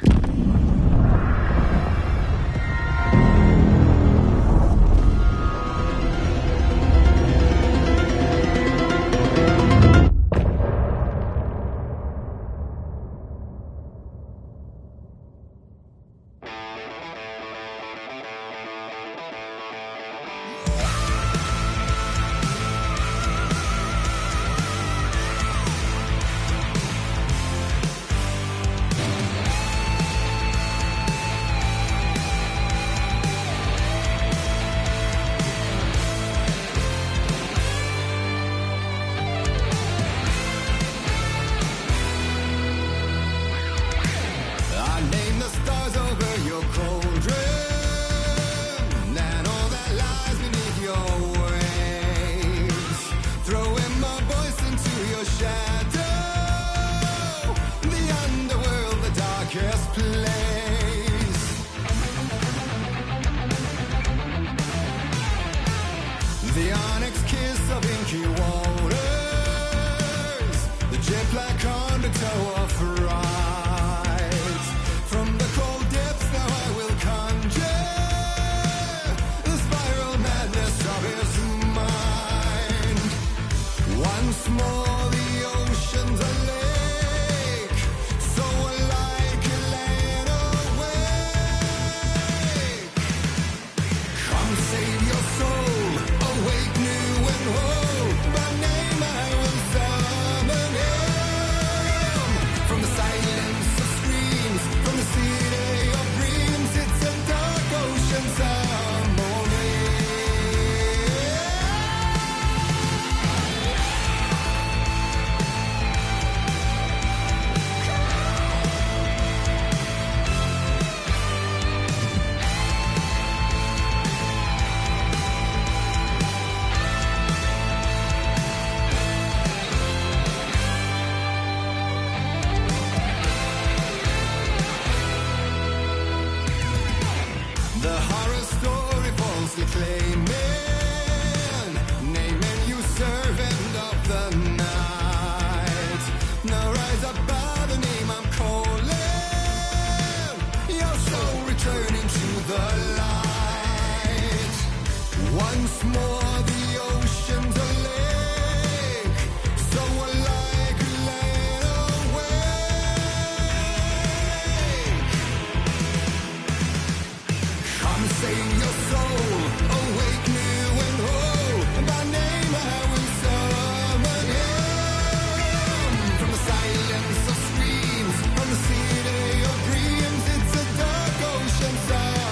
Speaker 15: The onyx kiss of inky waters, the jet black undertow of fright. From the cold depths now I will conjure the spiral madness of his mind. Once more the ocean's a lake, so alike it lay awake. Come save your soul. Awake new and whole, by name I will summon him. From the silence of streams, from the city of dreams, it's a dark ocean the horror story falsely claiming, naming you servant of the night. Now rise up by the name I'm calling, your soul returning to the light. Once more the ocean's a lake, so alike laid awake. Come save your soul, awake new and whole, by name I will summon him. From the silence of screams, from the city of dreams, it's a dark ocean summoning.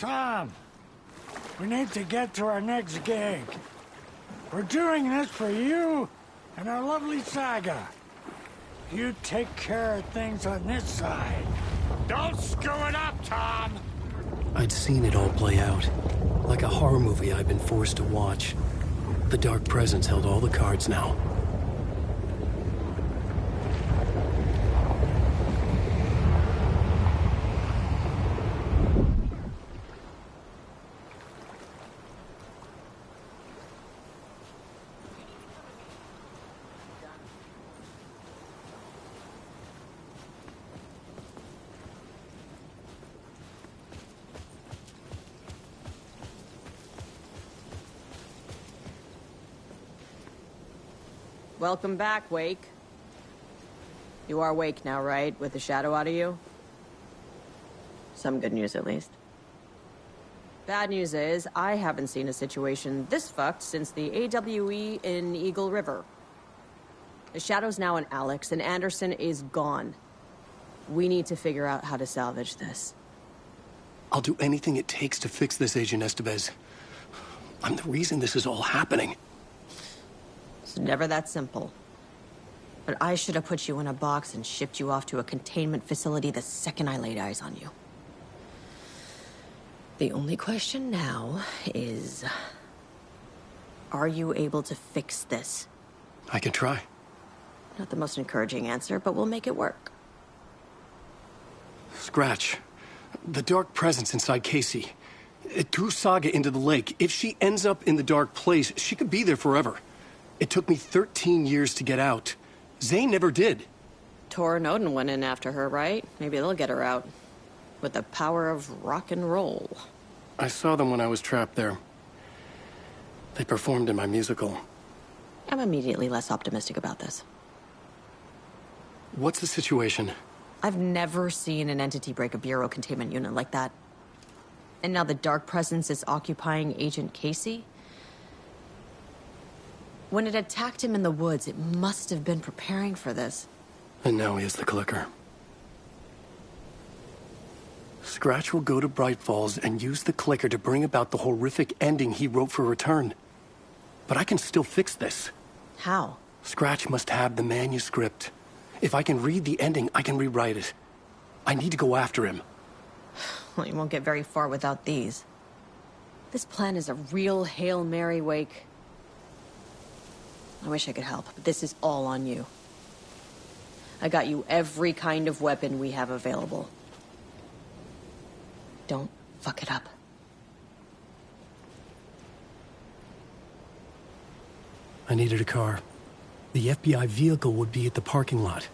Speaker 9: Tom, we need to get to our next gig. We're doing this for you and our lovely saga. You take care of things on this side. Don't screw it up, Tom!
Speaker 4: I'd seen it all play out. Like a horror movie I'd been forced to watch. The Dark Presence held all the cards now.
Speaker 2: Welcome back, Wake. You are Wake now, right? With the shadow out of you? Some good news, at least. Bad news is, I haven't seen a situation this fucked since the AWE in Eagle River. The shadow's now in Alex, and Anderson is gone. We need to figure out how to salvage this.
Speaker 4: I'll do anything it takes to fix this, Agent Estevez. I'm the reason this is all happening.
Speaker 2: It's never that simple. But I should have put you in a box and shipped you off to a containment facility the second I laid eyes on you. The only question now is... are you able to fix this?
Speaker 4: I can try.
Speaker 2: Not the most encouraging answer, but we'll make it work.
Speaker 4: Scratch. The Dark Presence inside Casey. It threw Saga into the lake. If she ends up in the Dark Place, she could be there forever. It took me 13 years to get out. Zane never did.
Speaker 2: Tor and Odin went in after her, right? Maybe they'll get her out. With the power of rock and roll.
Speaker 4: I saw them when I was trapped there. They performed in my musical.
Speaker 2: I'm immediately less optimistic about this.
Speaker 4: What's the situation?
Speaker 2: I've never seen an entity break a Bureau containment unit like that. And now the Dark Presence is occupying Agent Casey? When it attacked him in the woods, it must have been preparing for this.
Speaker 4: And now he has the clicker. Scratch will go to Bright Falls and use the clicker to bring about the horrific ending he wrote for Return. But I can still fix this.
Speaker 2: How?
Speaker 4: Scratch must have the manuscript. If I can read the ending, I can rewrite it. I need to go after him.
Speaker 2: Well, you won't get very far without these. This plan is a real Hail Mary, Wake. I wish I could help, but this is all on you. I got you every kind of weapon we have available. Don't fuck it up.
Speaker 4: I needed a car. The FBI vehicle would be at the parking lot.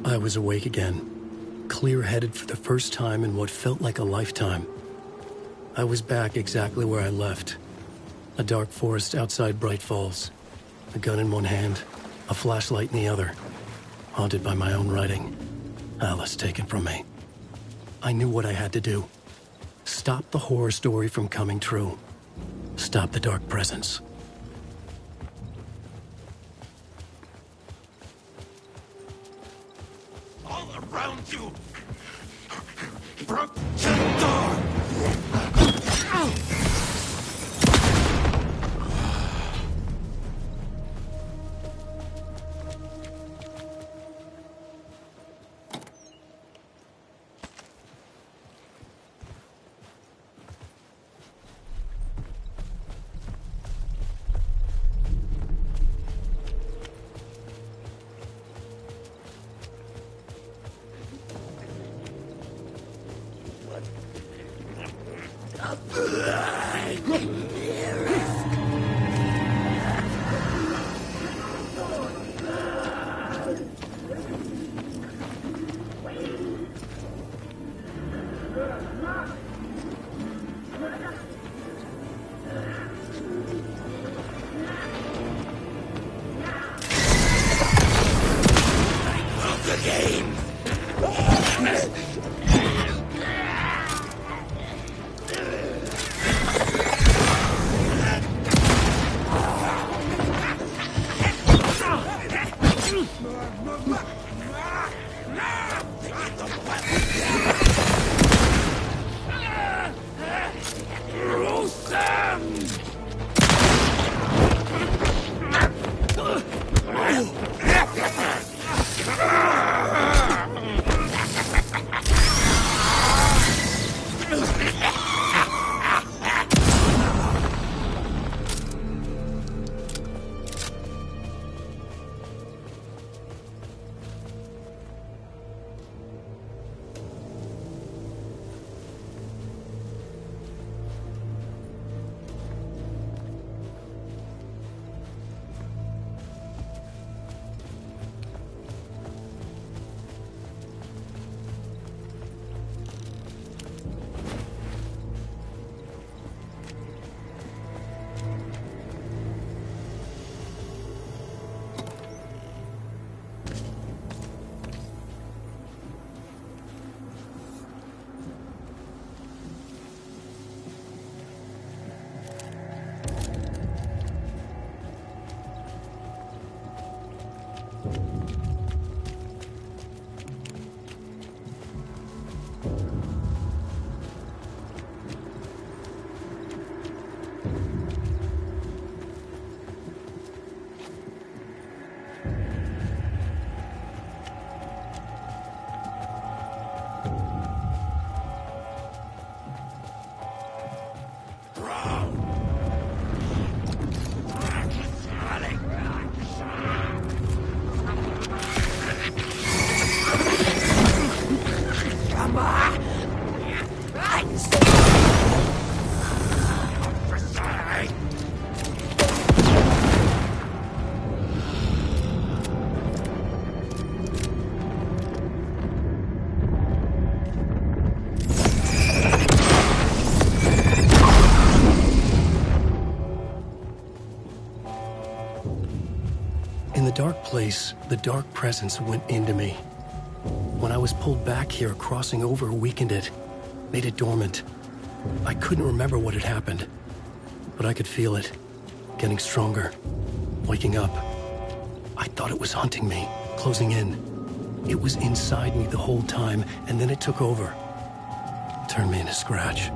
Speaker 4: I was awake again, clear-headed for the first time in what felt like a lifetime. I was back exactly where I left. A dark forest outside Bright Falls. A gun in one hand, a flashlight in the other. Haunted by my own writing. Alice taken from me. I knew what I had to do. Stop the horror story from coming true. Stop the Dark Presence.
Speaker 15: Around you! Protector!
Speaker 4: Dark place, the dark presence went into me. When I was pulled back here, crossing over weakened it, made it dormant. I couldn't remember what had happened, but I could feel it, getting stronger, waking up. I thought it was hunting me, closing in. It was inside me the whole time, and then it took over. Turned me into Scratch.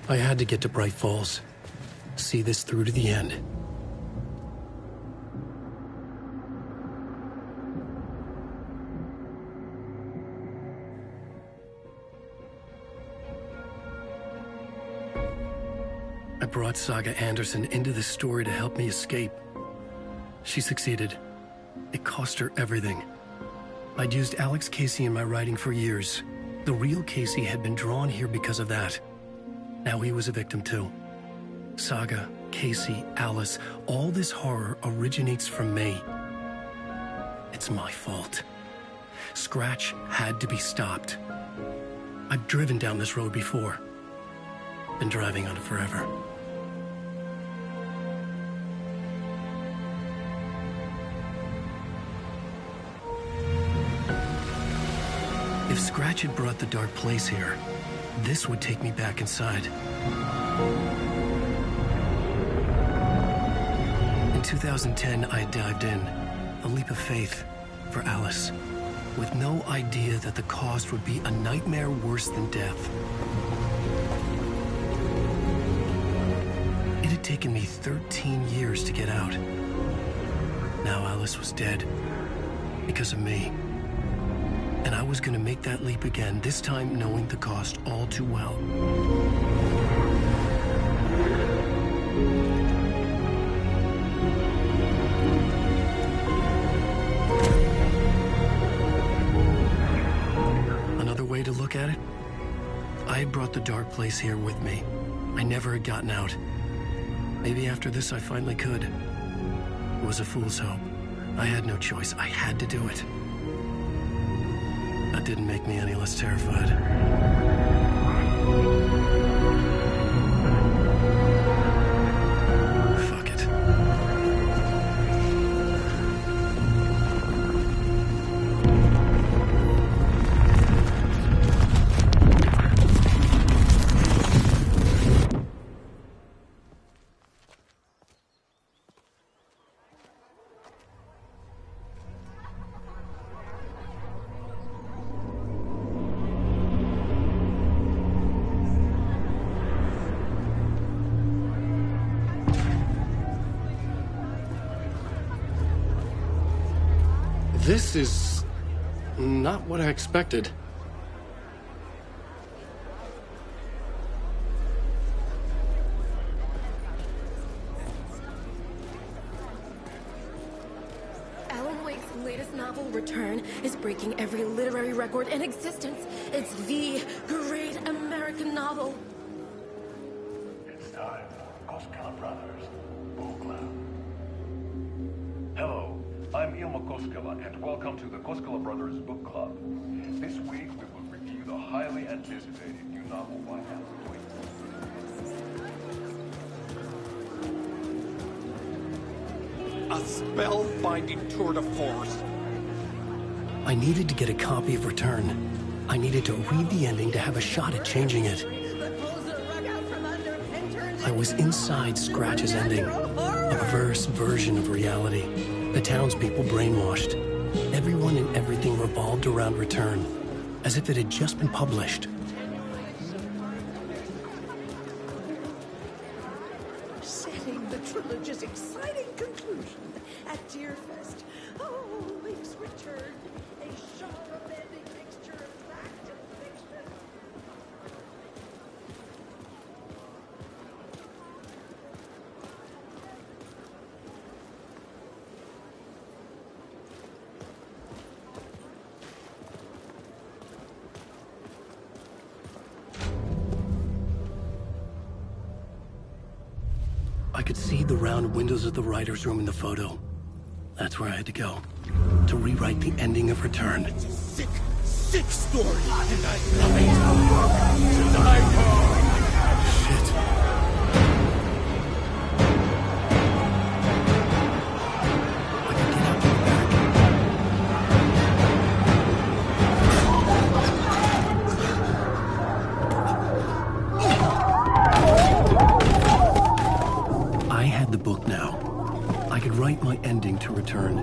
Speaker 4: I had to get to Bright Falls. See this through to the end. I brought Saga Anderson into this story to help me escape. She succeeded. It cost her everything. I'd used Alex Casey in my writing for years. The real Casey had been drawn here because of that. Now he was a victim too. Saga, Casey, Alice, all this horror originates from me. It's my fault. Scratch had to be stopped. I've driven down this road before. Been driving on it forever. If Scratch had brought the dark place here, this would take me back inside. In 2010, I dived in, a leap of faith for Alice, with no idea that the cost would be a nightmare worse than death. It had taken me 13 years to get out. Now Alice was dead, because of me. And I was going to make that leap again, this time knowing the cost all too well. Another way to look at it, I had brought the dark place here with me. I never had gotten out. Maybe after this I finally could. It was a fool's hope. I had no choice. I had to do it. That didn't make me any less terrified. Fuck it. This is not what I expected.
Speaker 16: Alan Wake's latest novel, Return, is breaking every literary record in existence. It's the great American novel.
Speaker 17: It's time for Koskela Brothers Book Club. Hello. I'm Ilmo Koskela, and welcome to the Koskela Brothers Book Club. This week, we will review the highly anticipated new novel by Alan Wake.
Speaker 9: A spellbinding tour de force.
Speaker 4: I needed to get a copy of Return. I needed to read the ending to have a shot at changing it. I was inside Scratch's ending, a reverse version of reality. The townspeople brainwashed. Everyone and everything revolved around Return, as if it had just been published.
Speaker 18: Setting the trilogy's exciting conclusion at Deerfest. Oh, Wake's Return, a genre-bending mixture of fact and fiction.
Speaker 4: I could see the round windows of the writer's room in the photo. That's where I had to go, to rewrite the ending of Return.
Speaker 9: It's a sick, sick story, and I love it. Tonight.
Speaker 4: Shit. Write my ending to Return.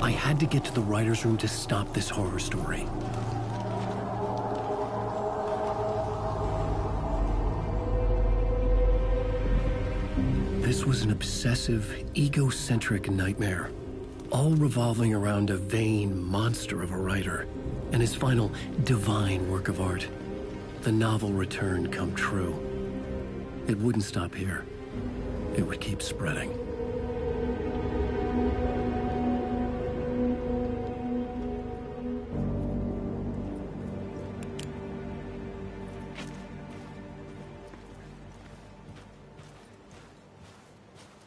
Speaker 4: I had to get to the writer's room to stop this horror story. This was an obsessive, egocentric nightmare, all revolving around a vain monster of a writer and his final divine work of art, the novel Return come true. It wouldn't stop here. It would keep spreading.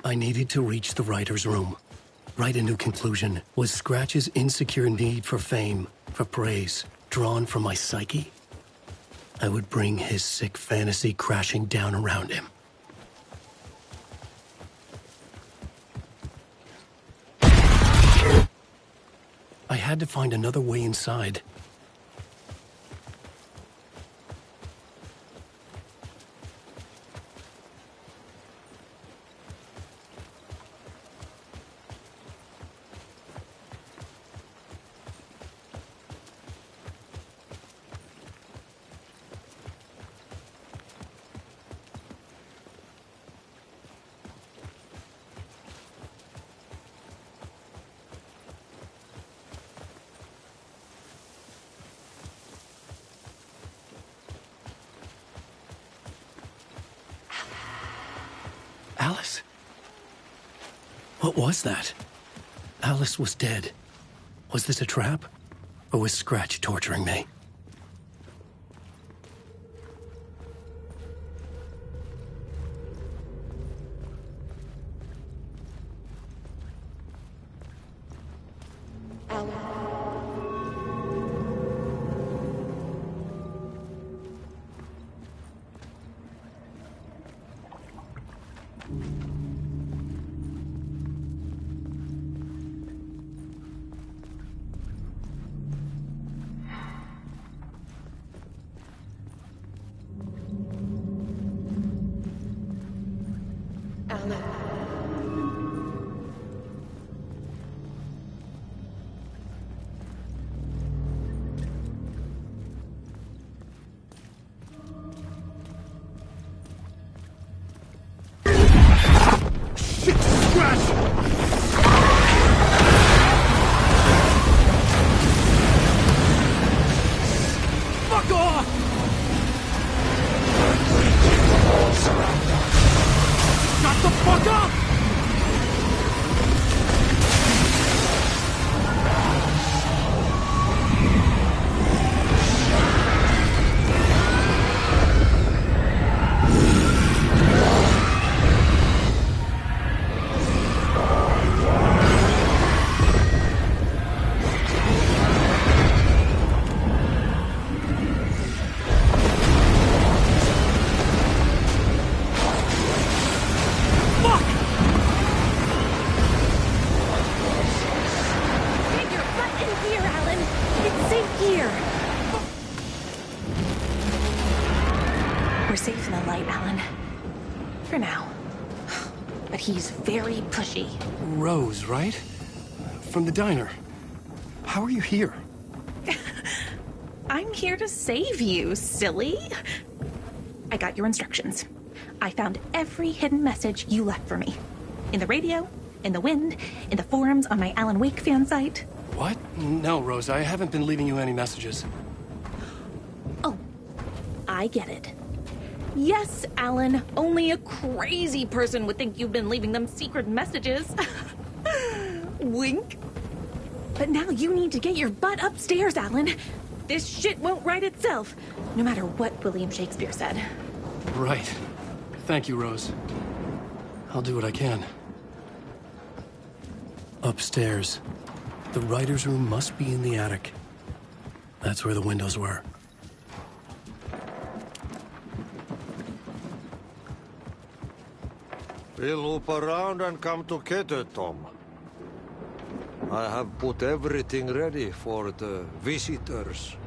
Speaker 4: I needed to reach the writer's room. Write a new conclusion. Was Scratch's insecure need for fame, for praise, drawn from my psyche? I would bring his sick fantasy crashing down around him. I had to find another way inside. Alice? What was that? Alice was dead. Was this a trap? Or was Scratch torturing me?
Speaker 16: Alan.
Speaker 19: We're safe in the light, Alan. For now. But he's very pushy.
Speaker 4: Rose, right? From the diner. How are you here?
Speaker 19: I'm here to save you, silly. I got your instructions. I found every hidden message you left for me. In the radio, in the wind, in the forums on my Alan Wake fan site.
Speaker 4: What? No, Rose, I haven't been leaving you any messages.
Speaker 19: Oh, I get it. Yes, Alan, only a crazy person would think you've been leaving them secret messages. Wink. But now you need to get your butt upstairs, Alan. This shit won't right itself, no matter what William Shakespeare said.
Speaker 4: Right. Thank you, Rose. I'll do what I can. Upstairs. The writer's room must be in the attic. That's where the windows were.
Speaker 20: We'll loop around and come together, Tom. I have put everything ready for the visitors.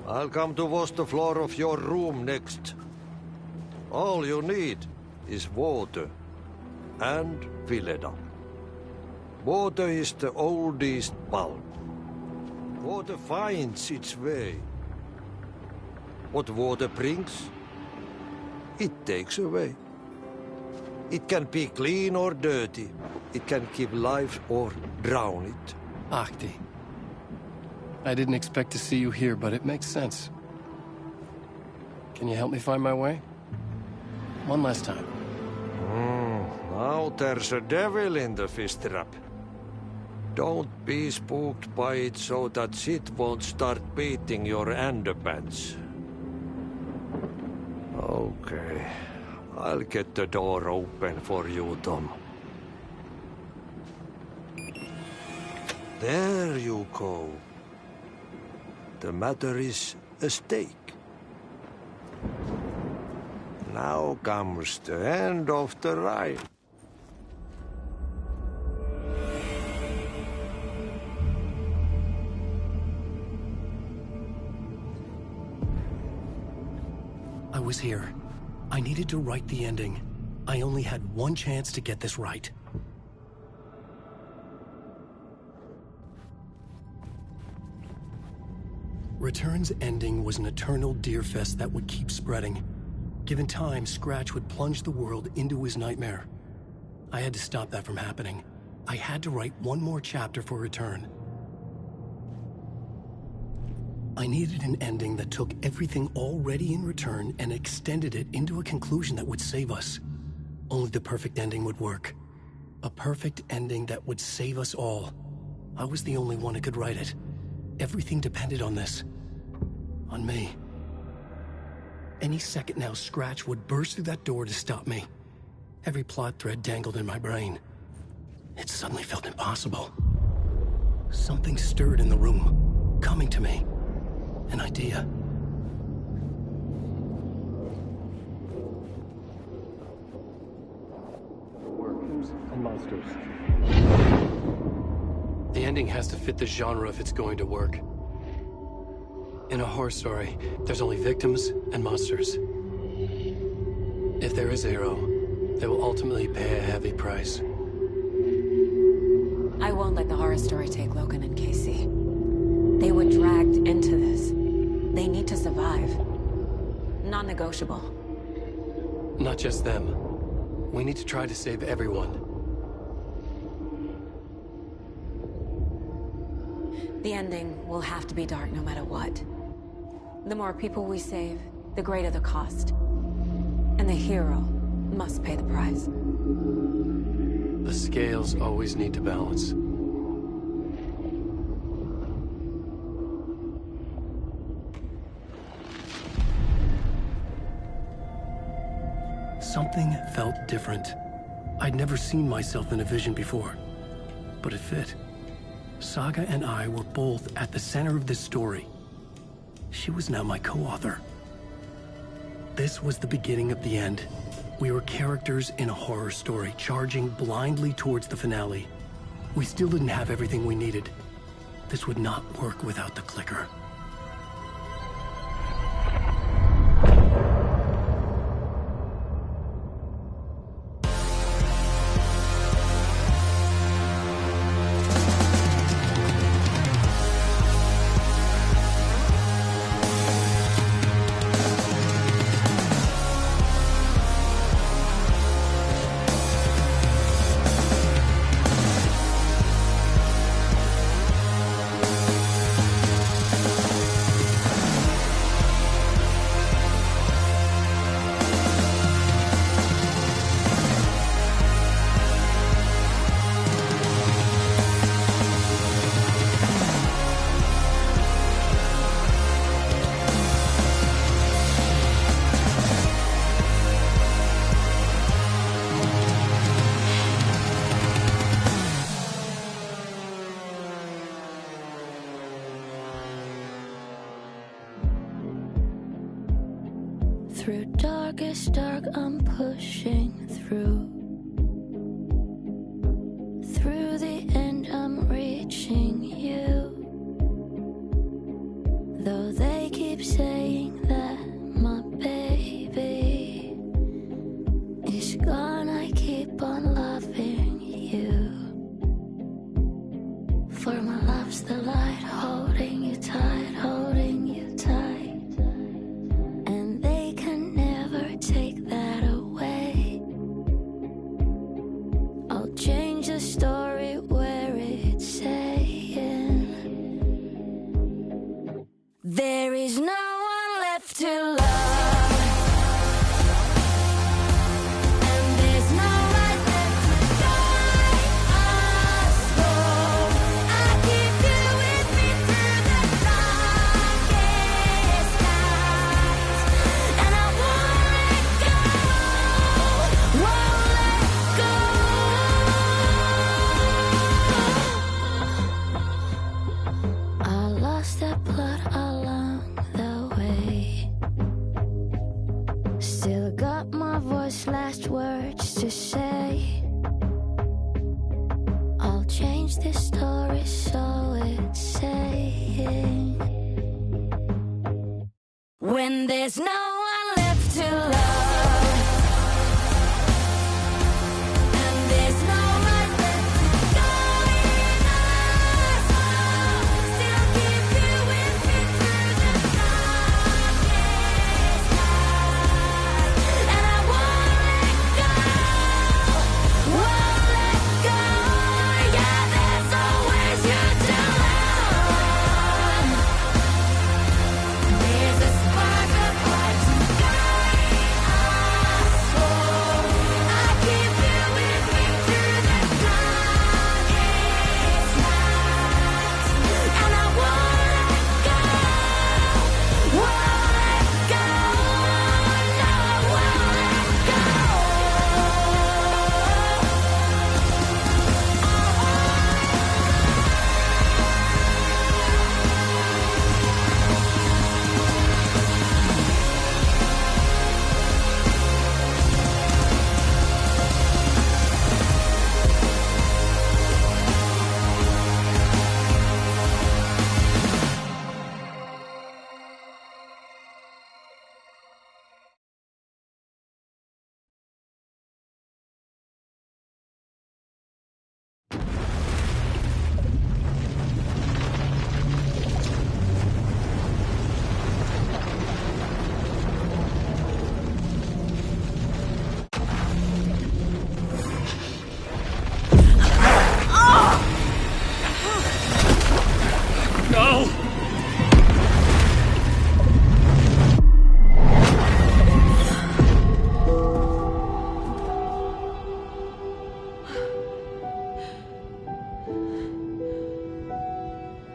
Speaker 20: I'll come to wash the floor of your room next. All you need is water and fill it up. Water is the oldest bulb. Water finds its way. What water brings, it takes away. It can be clean or dirty. It can give life or drown it.
Speaker 4: Ahti. I didn't expect to see you here, but it makes sense. Can you help me find my way? One last time.
Speaker 20: Now there's a devil in the fish trap. Don't be spooked by it so that shit won't start beating your underpants. Okay. I'll get the door open for you, Tom. There you go. The matter is a stake. Now comes the end of the ride.
Speaker 4: I was here. I needed to write the ending. I only had one chance to get this right. Return's ending was an eternal Deerfest that would keep spreading. Given time, Scratch would plunge the world into his nightmare. I had to stop that from happening. I had to write one more chapter for Return. I needed an ending that took everything already in Return and extended it into a conclusion that would save us. Only the perfect ending would work. A perfect ending that would save us all. I was the only one who could write it. Everything depended on this. On me. Any second now, Scratch would burst through that door to stop me. Every plot thread dangled in my brain. It suddenly felt impossible. Something stirred in the room, coming to me. An idea. Workers and monsters. The ending has to fit the genre if it's going to work. In a horror story, there's only victims and monsters. If there is a hero, They will ultimately pay a heavy price.
Speaker 1: I won't let the horror story take Logan and Casey. They were dragged into this. They need to survive. Non-negotiable.
Speaker 4: Not just them. We need to try to save everyone.
Speaker 1: The ending will have to be dark no matter what. The more people we save, the greater the cost. And the hero must pay the price.
Speaker 4: The scales always need to balance. Something felt different. I'd never seen myself in a vision before, but it fit. Saga and I were both at the center of this story. She was now my co-author. This was the beginning of the end. We were characters in a horror story, charging blindly towards the finale. We still didn't have everything we needed. This would not work without the clicker.
Speaker 11: Through darkest dark, I'm pushing through. Through the end, I'm reaching you. Though they keep saying that my baby is gone, I keep on loving you. For my love's the light, holding you tight, holding you tight. Take that away. I'll change the story where it's saying there is no one left to love. Last words to say. I'll change this story so it's saying when there's no one left to love. There's a spark of heart.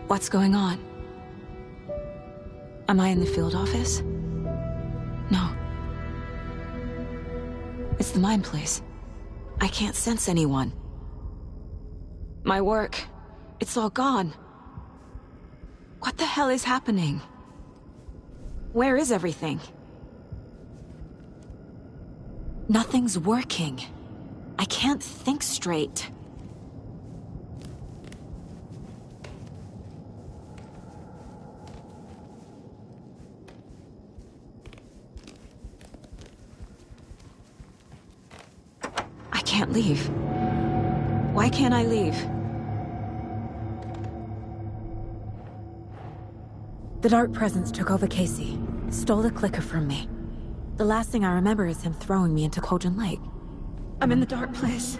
Speaker 1: What's going on? Am I in the field office? No. It's the mine place. I can't sense anyone. My work, it's all gone. What the hell is happening? Where is everything? Nothing's working. I can't think straight. I can't leave. Why can't I leave? The Dark Presence took over Casey, stole the clicker from me. The last thing I remember is him throwing me into Cauldron Lake.
Speaker 19: I'm in the dark place.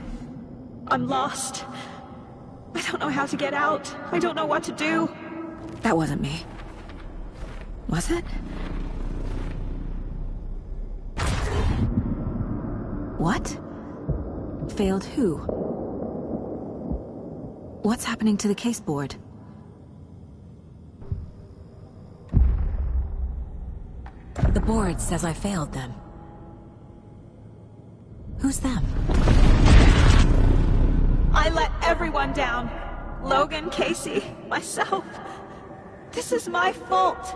Speaker 19: I'm lost. I don't know how to get out. I don't know what to do.
Speaker 1: That wasn't me. Was it? What? Failed who? What's happening to the case board? The board says I failed them. Who's them?
Speaker 19: I let everyone down. Logan, Casey, myself. This is my fault.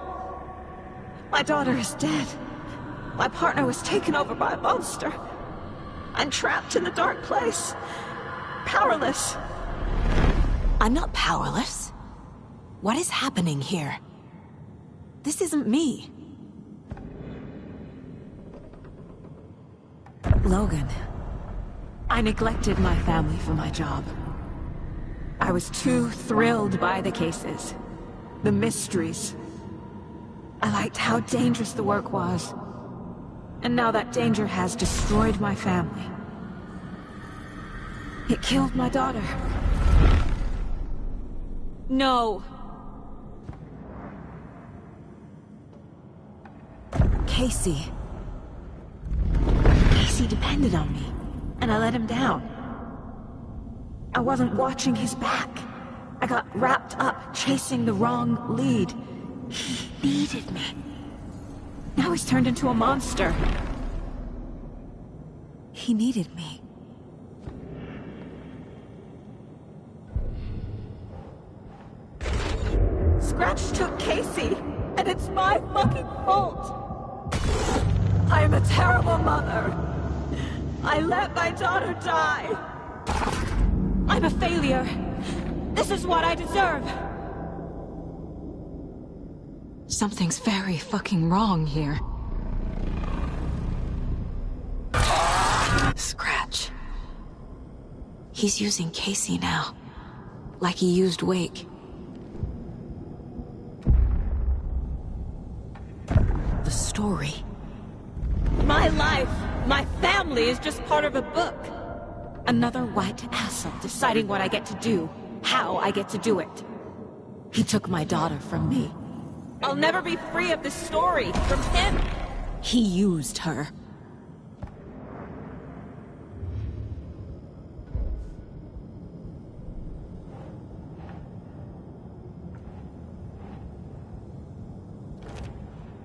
Speaker 19: My daughter is dead. My partner was taken over by a monster. I'm trapped in the dark place. Powerless.
Speaker 1: I'm not powerless. What is happening here? This isn't me. Logan. I neglected my family for my job. I was too thrilled by the cases, the mysteries. I liked how dangerous the work was. And now that danger has destroyed my family. It killed my daughter. No. Casey. Casey depended on me, and I let him down. I wasn't watching his back. I got wrapped up chasing the wrong lead. He needed me. Now he's turned into a monster. He needed me.
Speaker 19: Scratch took Casey, and it's my fucking fault. I am a terrible mother. I let my daughter die.
Speaker 1: I'm a failure. This is what I deserve. Something's very fucking wrong here. Scratch. He's using Casey now. Like he used Wake. The story.
Speaker 19: My life, my family is just part of a book.
Speaker 1: Another white asshole deciding what I get to do, how I get to do it. He took my daughter from me.
Speaker 19: I'll never be free of this story from him.
Speaker 1: He used her.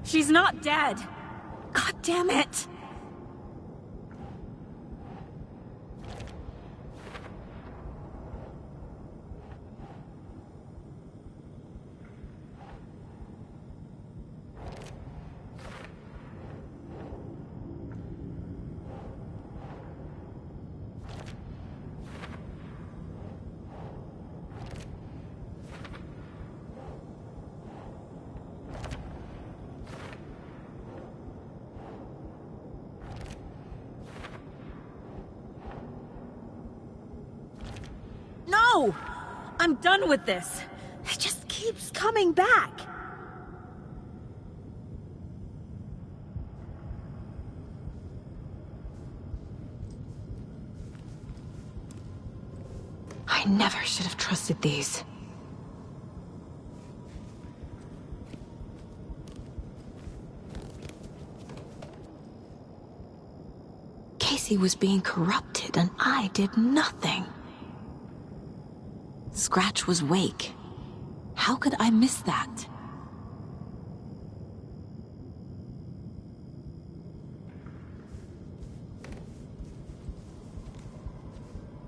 Speaker 19: She's not dead. God damn it. No! I'm done with this. It just keeps coming back.
Speaker 1: I never should have trusted these. Casey was being corrupted, and I did nothing. Scratch was Wake. How could I miss that?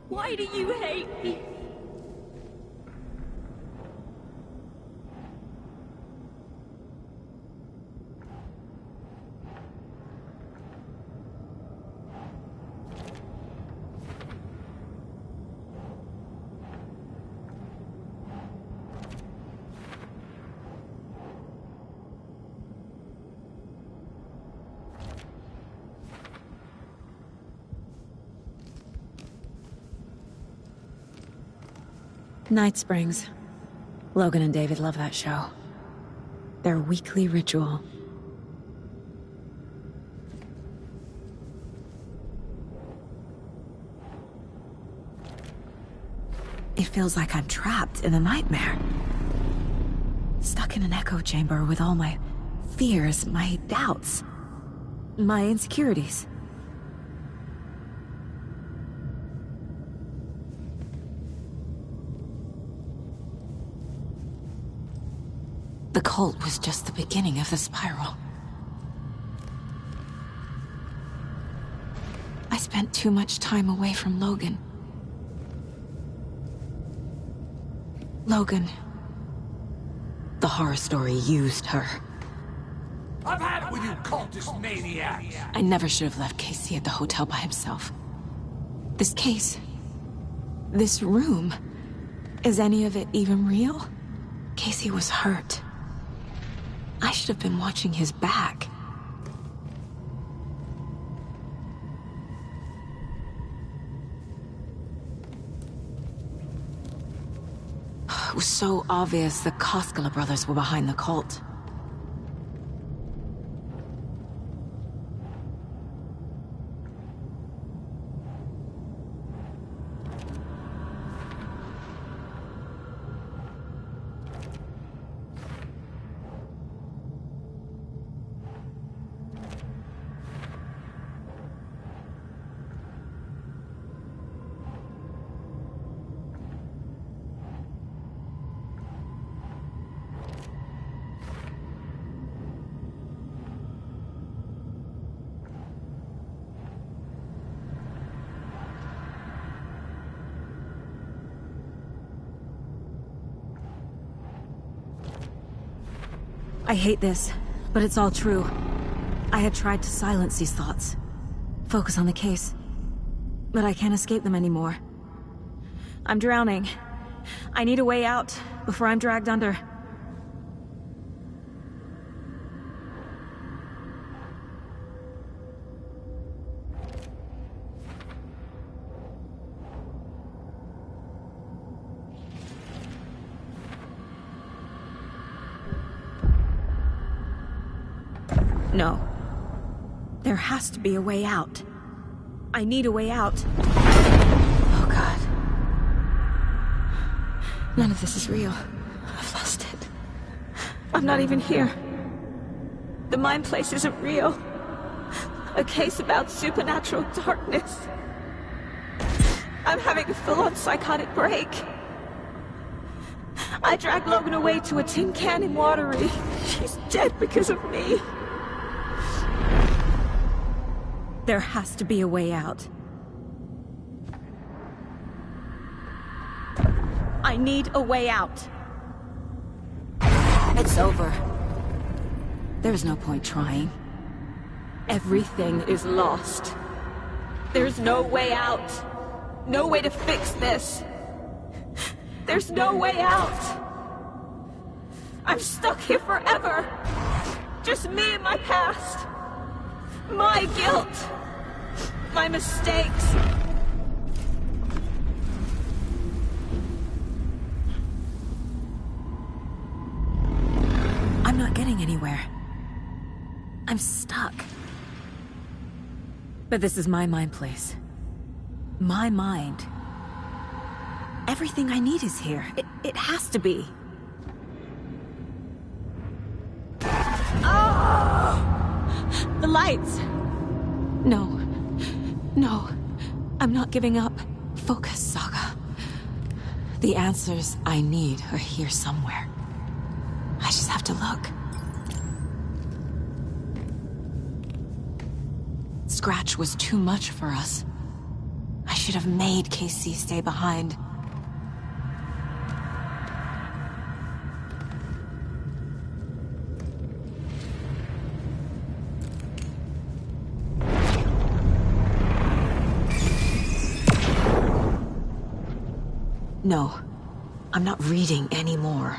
Speaker 16: Why do you hate me?
Speaker 1: Night Springs. Logan and David love that show. Their weekly ritual. It feels like I'm trapped in a nightmare. Stuck in an echo chamber with all my fears, my doubts, my insecurities. The cult was just the beginning of the spiral. I spent too much time away from Logan. Logan. The horror story used her.
Speaker 9: I've had it with you cultist maniacs!
Speaker 1: I never should have left Casey at the hotel by himself. This case... this room... is any of it even real? Casey was hurt. I should have been watching his back. It was so obvious the Koskela brothers were behind the cult. I hate this, but it's all true. I had tried to silence these thoughts. Focus on the case. But I can't escape them anymore. I'm drowning. I need a way out before I'm dragged under. No. There has to be a way out. I need a way out. Oh, God. None of this is real. I've lost it. I'm not even here. The mind place isn't real. A case about supernatural darkness. I'm having a full-on psychotic break. I dragged Logan away to a tin can in Watery. She's dead because of me. There has to be a way out. I need a way out. It's over. There's no point trying. Everything is lost. There's no way out. No way to fix this. There's no way out. I'm stuck here forever. Just me and my past. My guilt. My mistakes. I'm not getting anywhere. I'm stuck. But this is my mind place. My mind. Everything I need is here. It has to be. Oh! The lights! No. No. I'm not giving up. Focus, Saga. The answers I need are here somewhere. just have to look. Scratch was too much for us. I should have made Casey stay behind. No, I'm not reading anymore.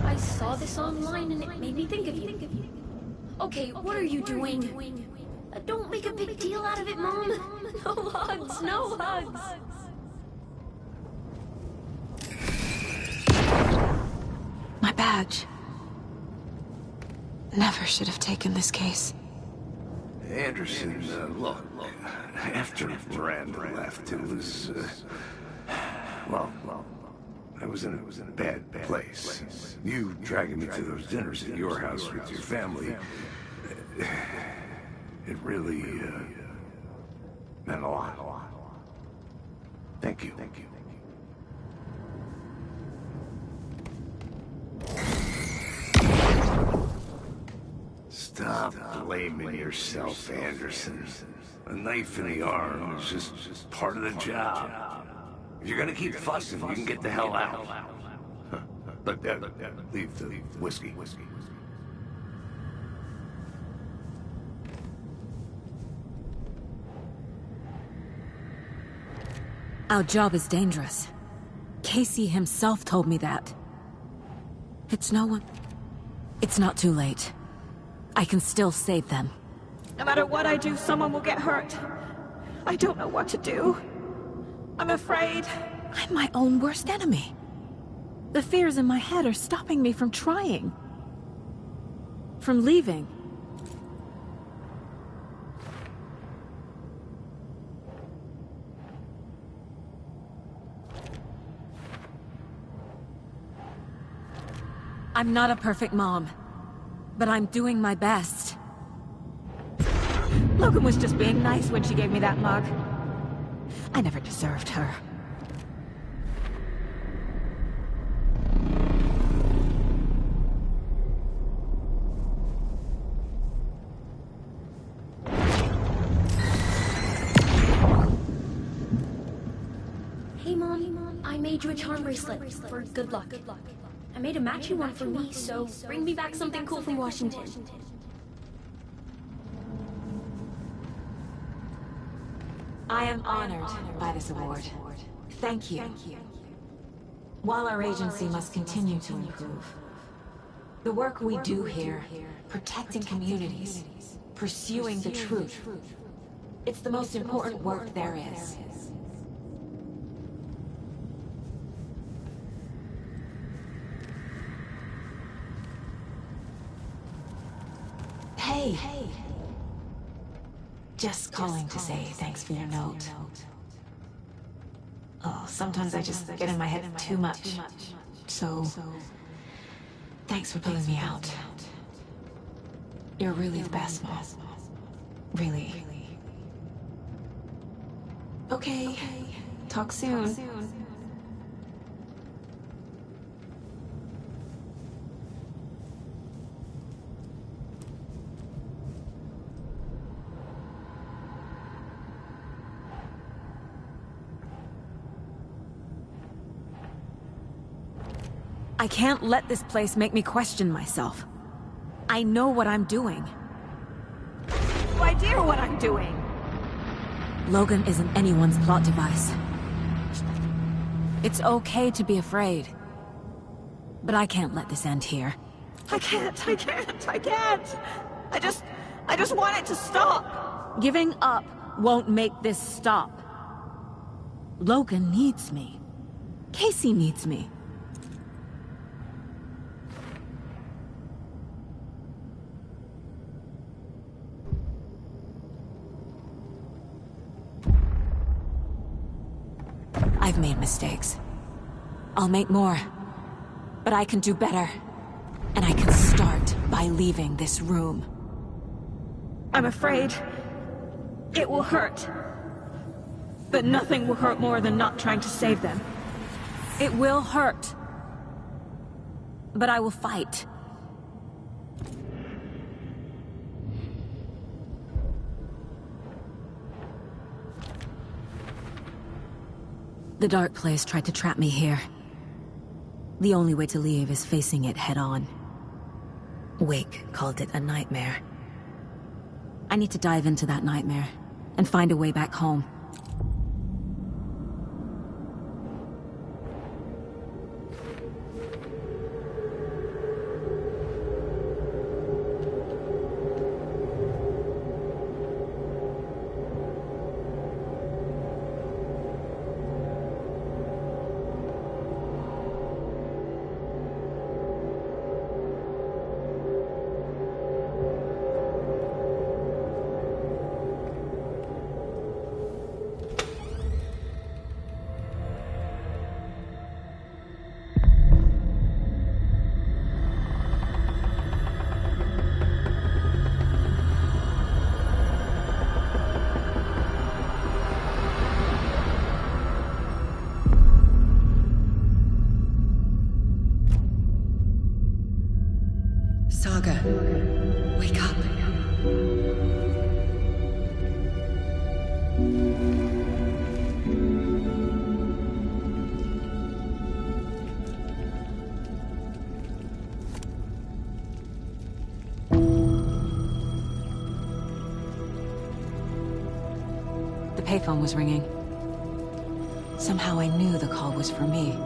Speaker 16: I saw this online and it made me think of you. Okay, what are you doing? Don't make a big deal out of it, Mom. No hugs, no hugs.
Speaker 1: My badge. Never should have taken this case.
Speaker 3: Anderson, look, after Miranda left, it was, well, I was in a bad place. You dragging me to those dinners at your house with your family, it really, meant a lot. Thank you. Stop blaming yourself, Anderson. A knife in the arm is just part of the job. If you're gonna keep fussing, you can get the hell out. But leave the whiskey.
Speaker 1: Our job is dangerous. Casey himself told me that. It's not too late. I can still save them.
Speaker 18: No matter what I do, someone will get hurt. I don't know what to do. I'm afraid.
Speaker 1: I'm my own worst enemy. The fears in my head are stopping me from trying. From leaving. I'm not a perfect mom, but I'm doing my best.
Speaker 18: Logan was just being nice when she gave me that mug. I never deserved her.
Speaker 16: Hey, Mom, I made you a charm bracelet for good luck. I made a matching one for me, so bring me back something cool from Washington.
Speaker 1: I am honored by this award. Thank you. While our agency must continue to improve, the work we do here, protecting communities, pursuing the truth, it's the most important work there is. Hey. Just calling to say thanks for your note. Oh, sometimes I just get in my head too much. So, thanks for pulling me out. You're really the best, Mom. Really. Okay. Talk soon. I can't let this place make me question myself. I know what I'm doing.
Speaker 18: No idea what I'm doing.
Speaker 1: Logan isn't anyone's plot device. It's okay to be afraid. But I can't let this end here.
Speaker 18: I can't. I just want it to stop.
Speaker 1: Giving up won't make this stop. Logan needs me. Casey needs me. I've made mistakes. I'll make more. But I can do better. And I can start by leaving this room.
Speaker 18: I'm afraid it will hurt.
Speaker 1: But nothing will hurt more than not trying to save them. It will hurt. But I will fight. The Dark Place tried to trap me here. The only way to leave is facing it head-on. Wake called it a nightmare. I need to dive into that nightmare and find a way back home.
Speaker 2: Saga, wake up.
Speaker 1: The payphone was ringing. Somehow I knew the call was for me.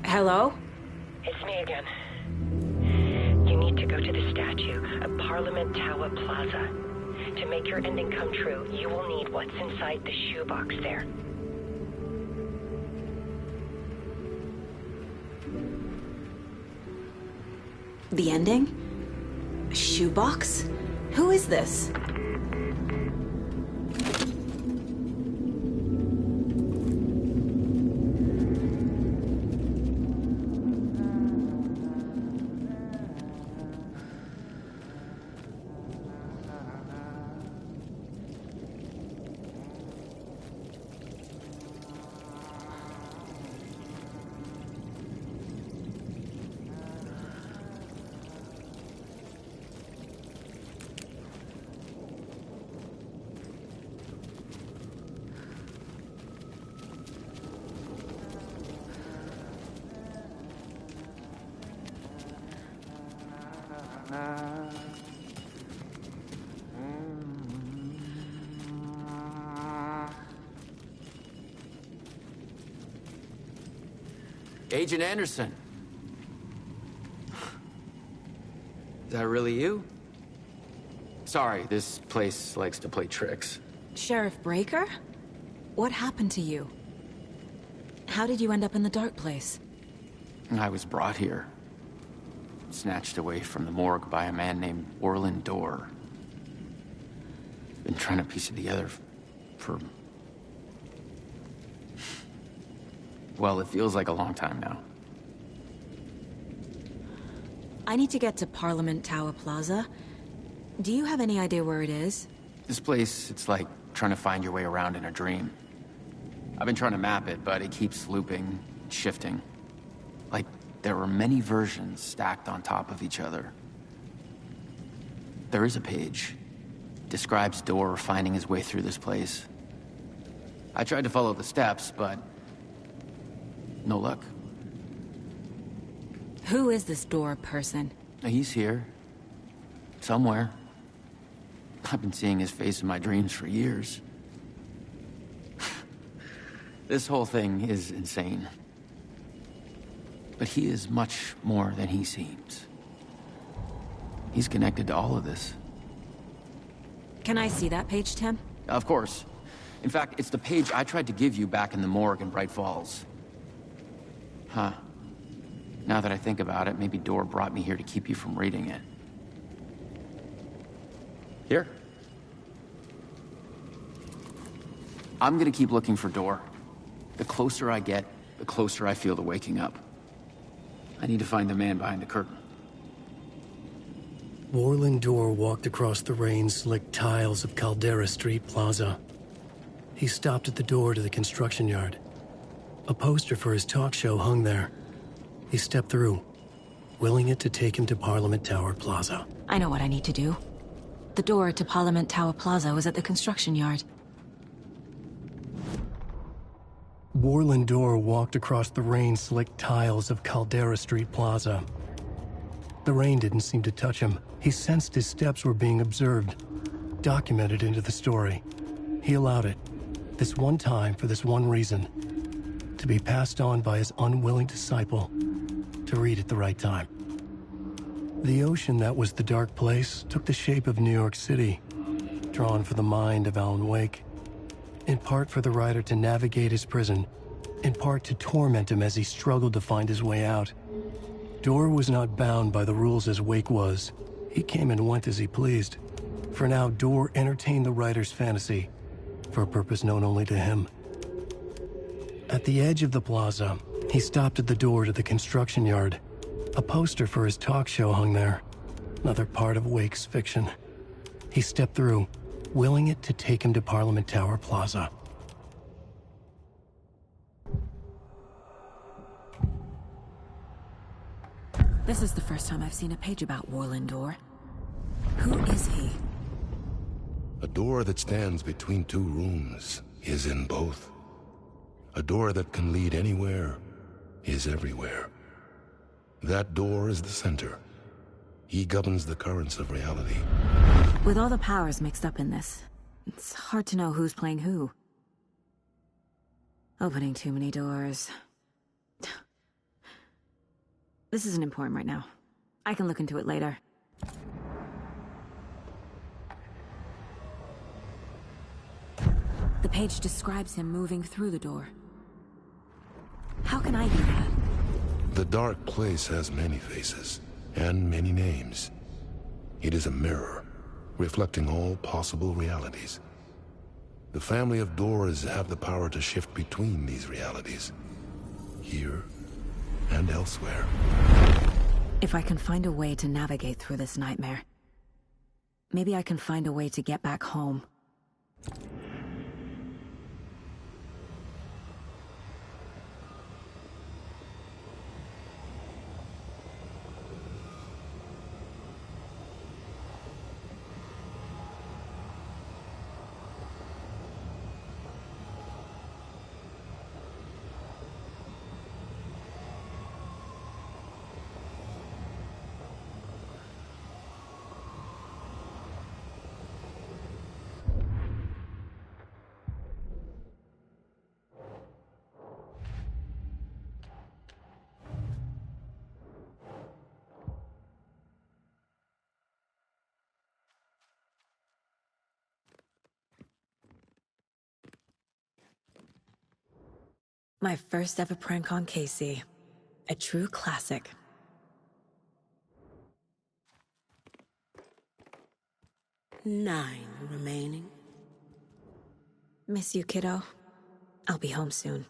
Speaker 1: Hello?
Speaker 10: It's me again. You need to go to the statue at Parliament Tower Plaza. To make your ending come true, you will need what's inside the shoebox there.
Speaker 1: The ending? A shoebox? Who is this?
Speaker 21: Agent Anderson. Is that really you? Sorry, this place likes to play tricks.
Speaker 1: Sheriff Breaker? What happened to you? How did you end up in the Dark Place?
Speaker 21: I was brought here. Snatched away from the morgue by a man named Orland Dorr. Been trying to piece it together for... well, it feels like a long time now.
Speaker 1: I need to get to Parliament Tower Plaza. Do you have any idea where it is?
Speaker 21: This place, it's like trying to find your way around in a dream. I've been trying to map it, but it keeps looping, shifting. Like there are many versions stacked on top of each other. There is a page. Describes Dorr finding his way through this place. I tried to follow the steps, but no luck.
Speaker 1: Who is this Dorr person?
Speaker 21: He's here. Somewhere. I've been seeing his face in my dreams for years. This whole thing is insane. But he is much more than he seems. He's connected to all of this.
Speaker 1: Can I see that page, Tim?
Speaker 21: Of course. In fact, it's the page I tried to give you back in the morgue in Bright Falls. Huh. Now that I think about it, maybe Dorr brought me here to keep you from reading it. Here. I'm gonna keep looking for Dorr. The closer I get, the closer I feel to waking up. I need to find the man behind the curtain.
Speaker 4: Warland Dorr walked across the rain-slicked tiles of Caldera Street Plaza. He stopped at the door to the construction yard. A poster for his talk show hung there. He stepped through, willing it to take him to Parliament Tower Plaza.
Speaker 1: I know what I need to do. The door to Parliament Tower Plaza was at the construction yard.
Speaker 4: Warland Dorr walked across the rain-slicked tiles of Caldera Street Plaza. The rain didn't seem to touch him. He sensed his steps were being observed, documented into the story. He allowed it, this one time for this one reason, to be passed on by his unwilling disciple, to read at the right time. The ocean that was the dark place took the shape of New York City, drawn for the mind of Alan Wake, in part for the writer to navigate his prison, in part to torment him as he struggled to find his way out. Dorr was not bound by the rules as Wake was. He came and went as he pleased. For now, Dorr entertained the writer's fantasy, for a purpose known only to him. At the edge of the plaza, he stopped at the door to the construction yard. A poster for his talk show hung there, another part of Wake's fiction. He stepped through, willing it to take him to Parliament Tower Plaza.
Speaker 1: This is the first time I've seen a page about Warland Dorr. Who is he?
Speaker 7: A door that stands between two rooms is in both. A door that can lead anywhere is everywhere. That door is the center. He governs the currents of reality.
Speaker 1: With all the powers mixed up in this, it's hard to know who's playing who. Opening too many doors. This isn't important right now. I can look into it later. The page describes him moving through the door. How can I do that?
Speaker 7: The dark place has many faces, and many names. It is a mirror, reflecting all possible realities. The family of Dorrs have the power to shift between these realities, here and elsewhere.
Speaker 1: If I can find a way to navigate through this nightmare, maybe I can find a way to get back home. My first ever prank on Casey. A true classic.
Speaker 18: Nine remaining.
Speaker 1: Miss you, kiddo. I'll be home soon.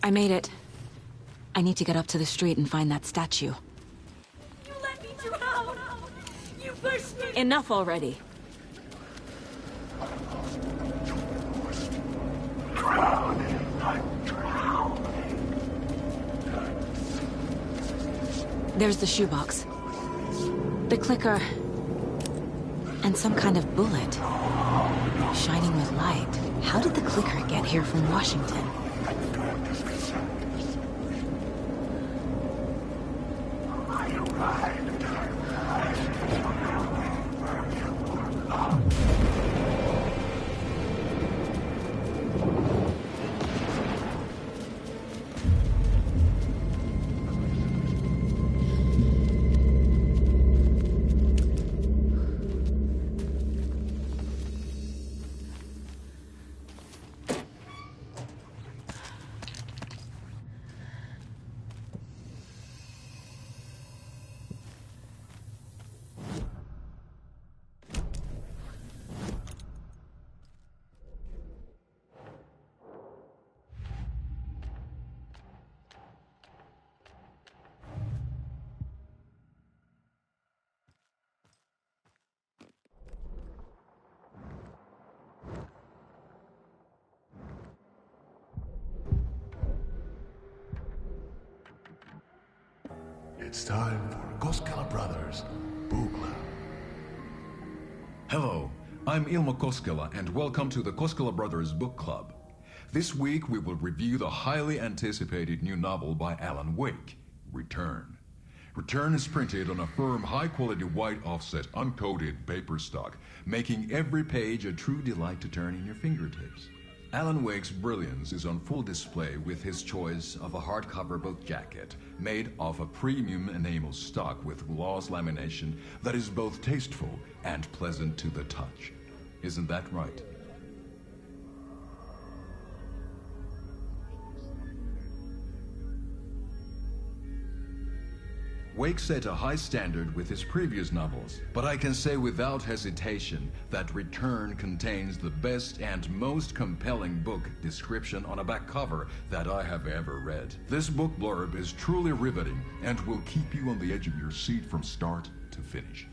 Speaker 1: I made it. I need to get up to the street and find that statue.
Speaker 16: You let me drown! You pushed me!
Speaker 1: Enough already. There's the shoebox. The clicker. And some kind of bullet. Shining with light. How did the clicker get here from Washington?
Speaker 5: It's time for Koskela Brothers Book Club.
Speaker 17: Hello, I'm Ilmo Koskela, and welcome to the Koskela Brothers Book Club. This week we will review the highly anticipated new novel by Alan Wake, Return. Return is printed on a firm, high-quality white offset, uncoated paper stock, making every page a true delight to turn in your fingertips. Alan Wake's brilliance is on full display with his choice of a hardcover book jacket made of a premium enamel stock with gloss lamination that is both tasteful and pleasant to the touch. Isn't that right? Wake set a high standard with his previous novels, but I can say without hesitation that Return contains the best and most compelling book description on a back cover that I have ever read. This book blurb is truly riveting and will keep you on the edge of your seat from start to finish.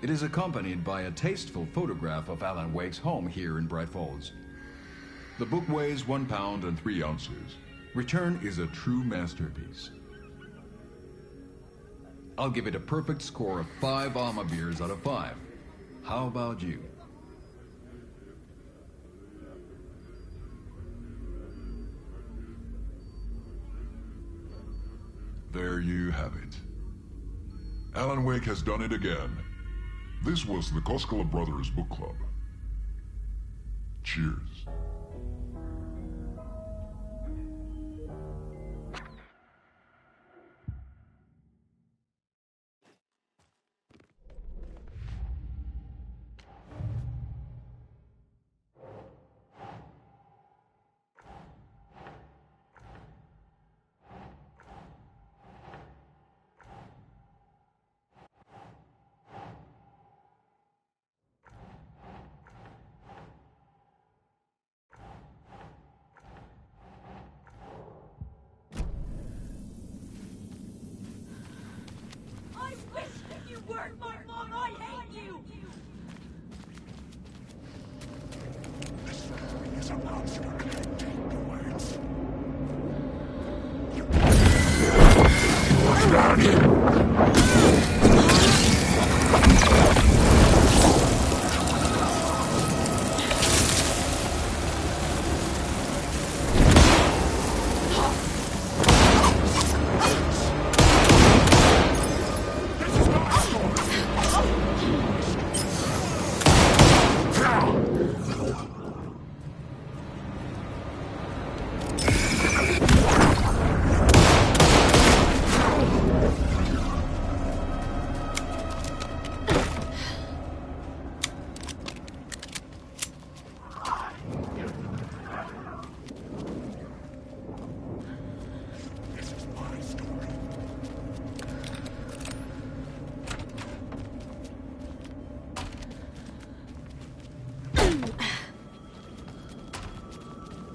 Speaker 17: It is accompanied by a tasteful photograph of Alan Wake's home here in Bright Falls. The book weighs 1 pound and 3 ounces. Return is a true masterpiece. I'll give it a perfect score of 5 Alma beers out of 5. How about you?
Speaker 5: There you have it. Alan Wake has done it again. This was the Koskela Brothers Book Club. Cheers.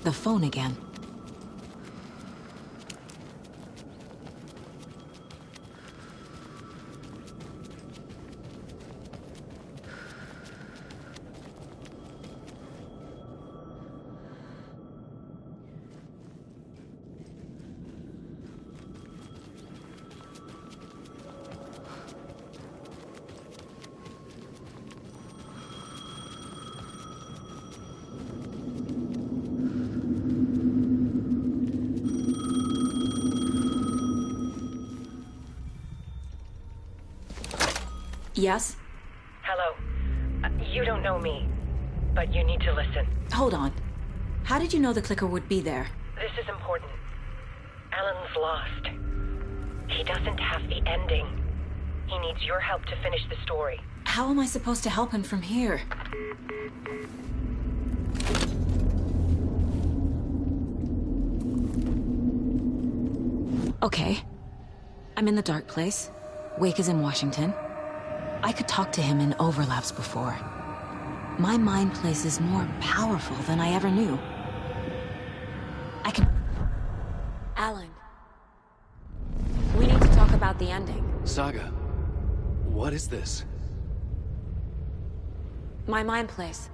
Speaker 1: The phone again. Yes?
Speaker 10: Hello. You don't know me, but you need to listen.
Speaker 1: Hold on. How did you know the clicker would be there?
Speaker 10: This is important. Alan's lost. He doesn't have the ending. He needs your help to finish the story.
Speaker 1: How am I supposed to help him from here? Okay. I'm in the dark place. Wake is in Washington. I could talk to him in overlaps before. My mind place is more powerful than I ever knew. I can... Alan. We need to talk about the ending.
Speaker 4: Saga, what is this?
Speaker 1: My mind place.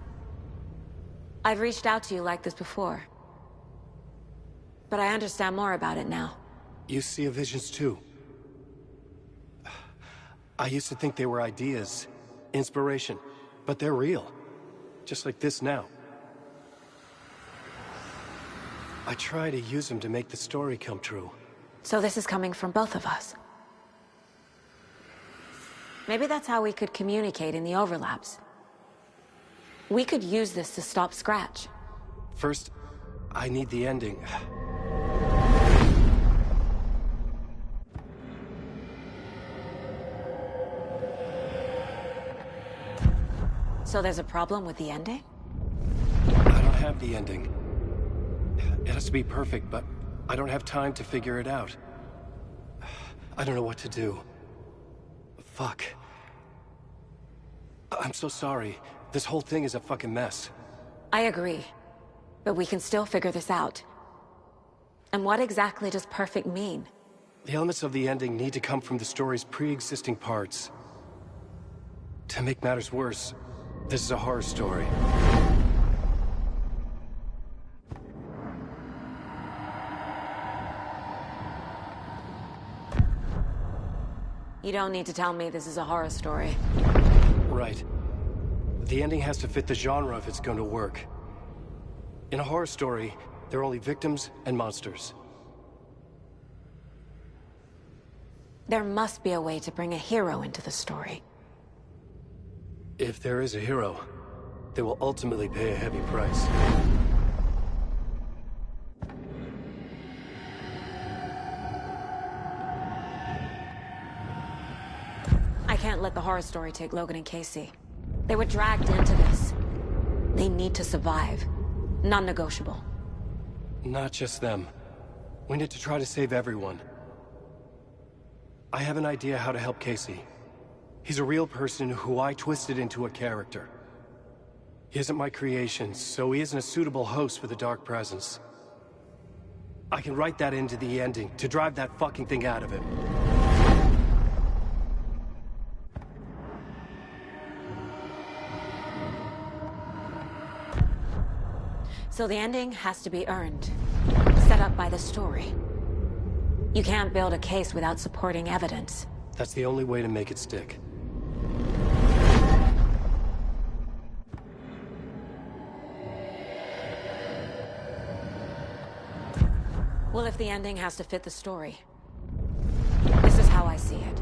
Speaker 1: I've reached out to you like this before. But I understand more about it now.
Speaker 4: You see visions too. I used to think they were ideas, inspiration, but they're real. Just like this now. I try to use them to make the story come true.
Speaker 1: So this is coming from both of us. Maybe that's how we could communicate in the overlaps. We could use this to stop Scratch.
Speaker 4: First, I need the ending.
Speaker 1: So there's a problem with the ending?
Speaker 4: I don't have the ending. It has to be perfect, but I don't have time to figure it out. I don't know what to do. Fuck. I'm so sorry. This whole thing is a fucking mess.
Speaker 1: I agree. But we can still figure this out. And what exactly does perfect mean?
Speaker 4: The elements of the ending need to come from the story's pre-existing parts. To make matters worse, this is a horror story.
Speaker 1: You don't need to tell me this is a horror story.
Speaker 4: Right. The ending has to fit the genre if it's going to work. In a horror story, there are only victims and monsters.
Speaker 1: There must be a way to bring a hero into the story.
Speaker 4: If there is a hero, they will ultimately pay a heavy price.
Speaker 1: I can't let the horror story take Logan and Casey. They were dragged into this. They need to survive. Non-negotiable.
Speaker 4: Not just them. We need to try to save everyone. I have an idea how to help Casey. He's a real person who I twisted into a character. He isn't my creation, so he isn't a suitable host with a dark presence. I can write that into the ending to drive that fucking thing out of him.
Speaker 1: So the ending has to be earned. Set up by the story. You can't build a case without supporting evidence.
Speaker 4: That's the only way to make it stick.
Speaker 1: Well, if the ending has to fit the story, this is how I see it.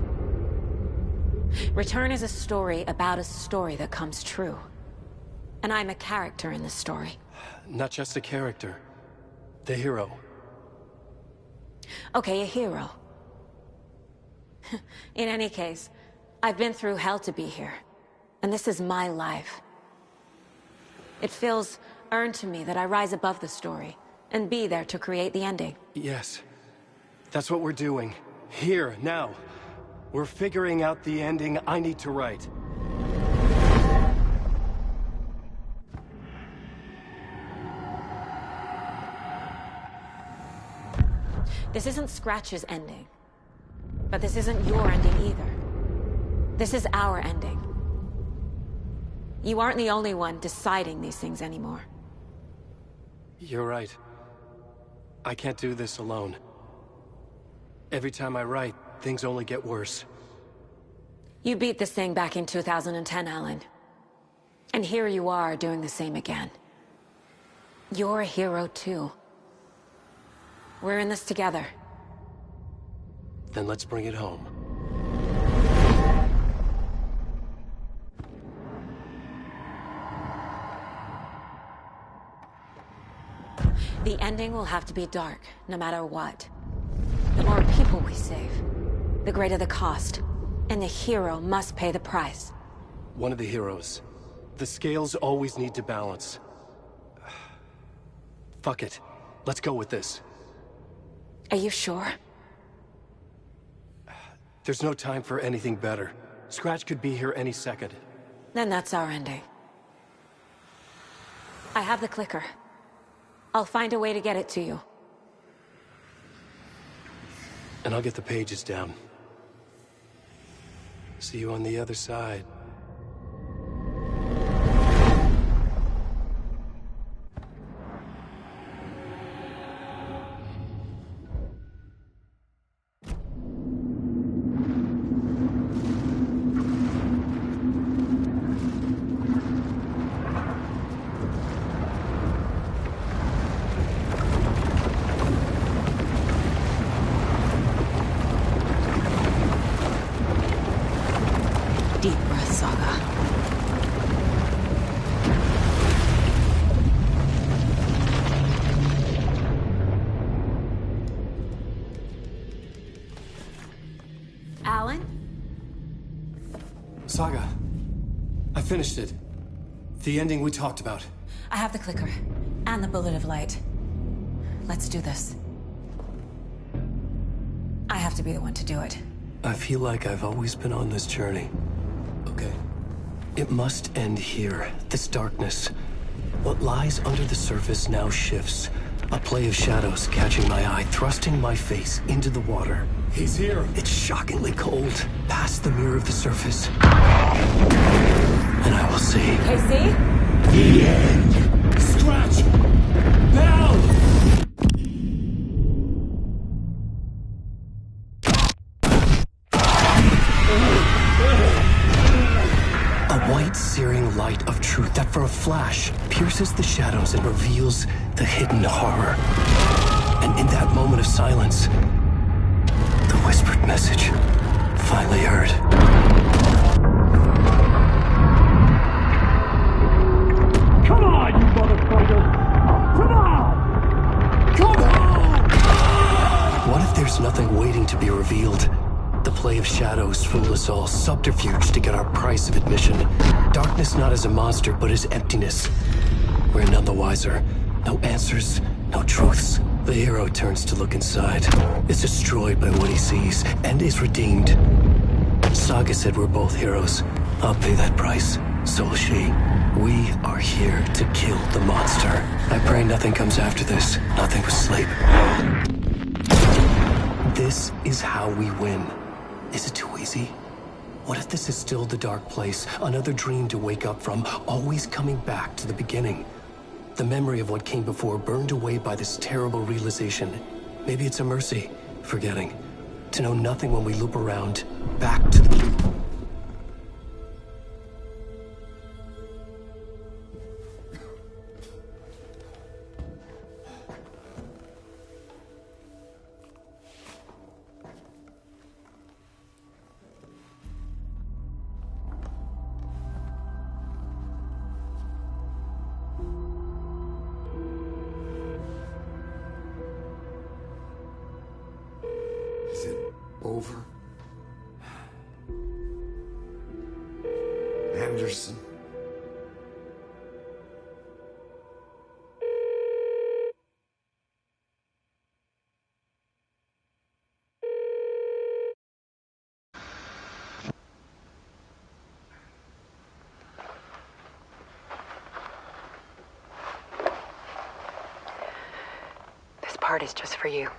Speaker 1: Return is a story about a story that comes true. And I'm a character in this story.
Speaker 4: Not just a character. The hero.
Speaker 1: Okay, a hero. In any case, I've been through hell to be here. And this is my life. It feels earned to me that I rise above the story and be there to create the ending.
Speaker 4: Yes. That's what we're doing. Here, now. We're figuring out the ending I need to write.
Speaker 1: This isn't Scratch's ending. But this isn't your ending either. This is our ending. You aren't the only one deciding these things anymore.
Speaker 4: You're right. I can't do this alone. Every time I write, things only get worse.
Speaker 1: You beat this thing back in 2010, Alan. And here you are doing the same again. You're a hero too. We're in this together.
Speaker 4: Then let's bring it home.
Speaker 1: The ending will have to be dark, no matter what. The more people we save, the greater the cost. And the hero must pay the price.
Speaker 4: One of the heroes. The scales always need to balance. Fuck it. Let's go with this.
Speaker 1: Are you sure?
Speaker 4: There's no time for anything better. Scratch could be here any second.
Speaker 1: Then that's our ending. I have the clicker. I'll find a way to get it to you.
Speaker 4: And I'll get the pages down. See you on the other side.
Speaker 1: Deep breath, Saga. Alan?
Speaker 4: Saga, I finished it. The ending we talked about.
Speaker 1: I have the clicker. And the bullet of light. Let's do this. I have to be the one to do it.
Speaker 4: I feel like I've always been on this journey. Okay. It must end here. This darkness. What lies under the surface now shifts. A play of shadows catching my eye, thrusting my face into the water. He's here. It's shockingly cold. Past the mirror of the surface. And I will see.
Speaker 1: Casey?
Speaker 4: The end. Scratch! Bell! A white, searing light of truth that for a flash pierces the shadows and reveals the hidden horror. And in that moment of silence, the whispered message finally heard.
Speaker 15: Come on, you motherfucker! Come on! Come on!
Speaker 4: What if there's nothing waiting to be revealed? The play of shadows fool us all, subterfuge to get our price of admission. Darkness not as a monster, but as emptiness. We're none the wiser. No answers, no truths. The hero turns to look inside, is destroyed by what he sees, and is redeemed. Saga said we're both heroes. I'll pay that price. So will she. We are here to kill the monster. I pray nothing comes after this. Nothing but sleep. This is how we win. Is it too easy? What if this is still the dark place? Another dream to wake up from, always coming back to the beginning. The memory of what came before burned away by this terrible realization. Maybe it's a mercy, forgetting. To know nothing when we loop around, back to the...
Speaker 3: Is it over? Anderson?
Speaker 10: This part is just for you.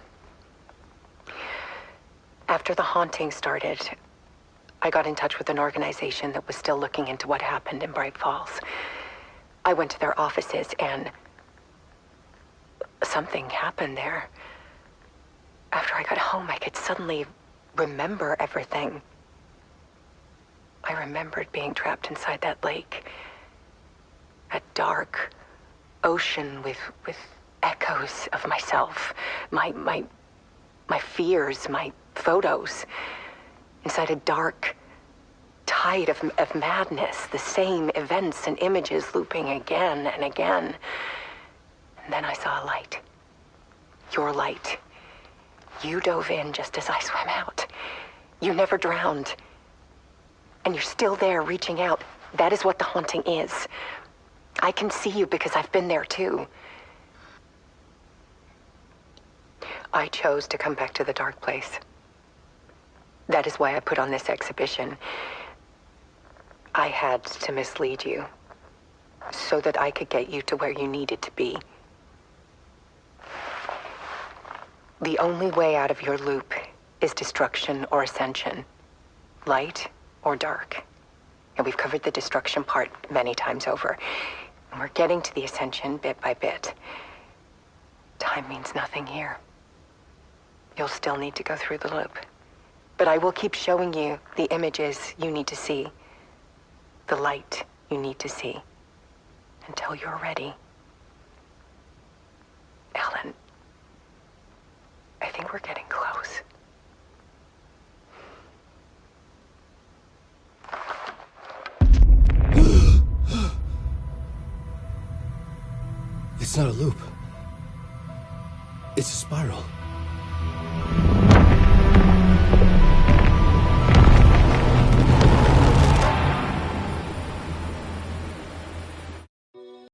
Speaker 10: After the haunting started, I got in touch with an organization that was still looking into what happened in Bright Falls. I went to their offices and something happened there. After I got home, I could suddenly remember everything. I remembered being trapped inside that lake. A dark ocean with echoes of myself. My fears, my photos. Inside a dark tide of madness. The same events and images looping again and again. And then I saw a light. Your light. You dove in just as I swam out. You never drowned. And you're still there reaching out. That is what the haunting is. I can see you because I've been there too. I chose to come back to the dark place. That is why I put on this exhibition. I had to mislead you so that I could get you to where you needed to be. The only way out of your loop is destruction or ascension, light or dark. And we've covered the destruction part many times over. And we're getting to the ascension bit by bit. Time means nothing here. You'll still need to go through the loop. But I will keep showing you the images you need to see, the light you need to see, until you're ready. Alan, I think we're getting close.
Speaker 4: It's not a loop. It's a spiral.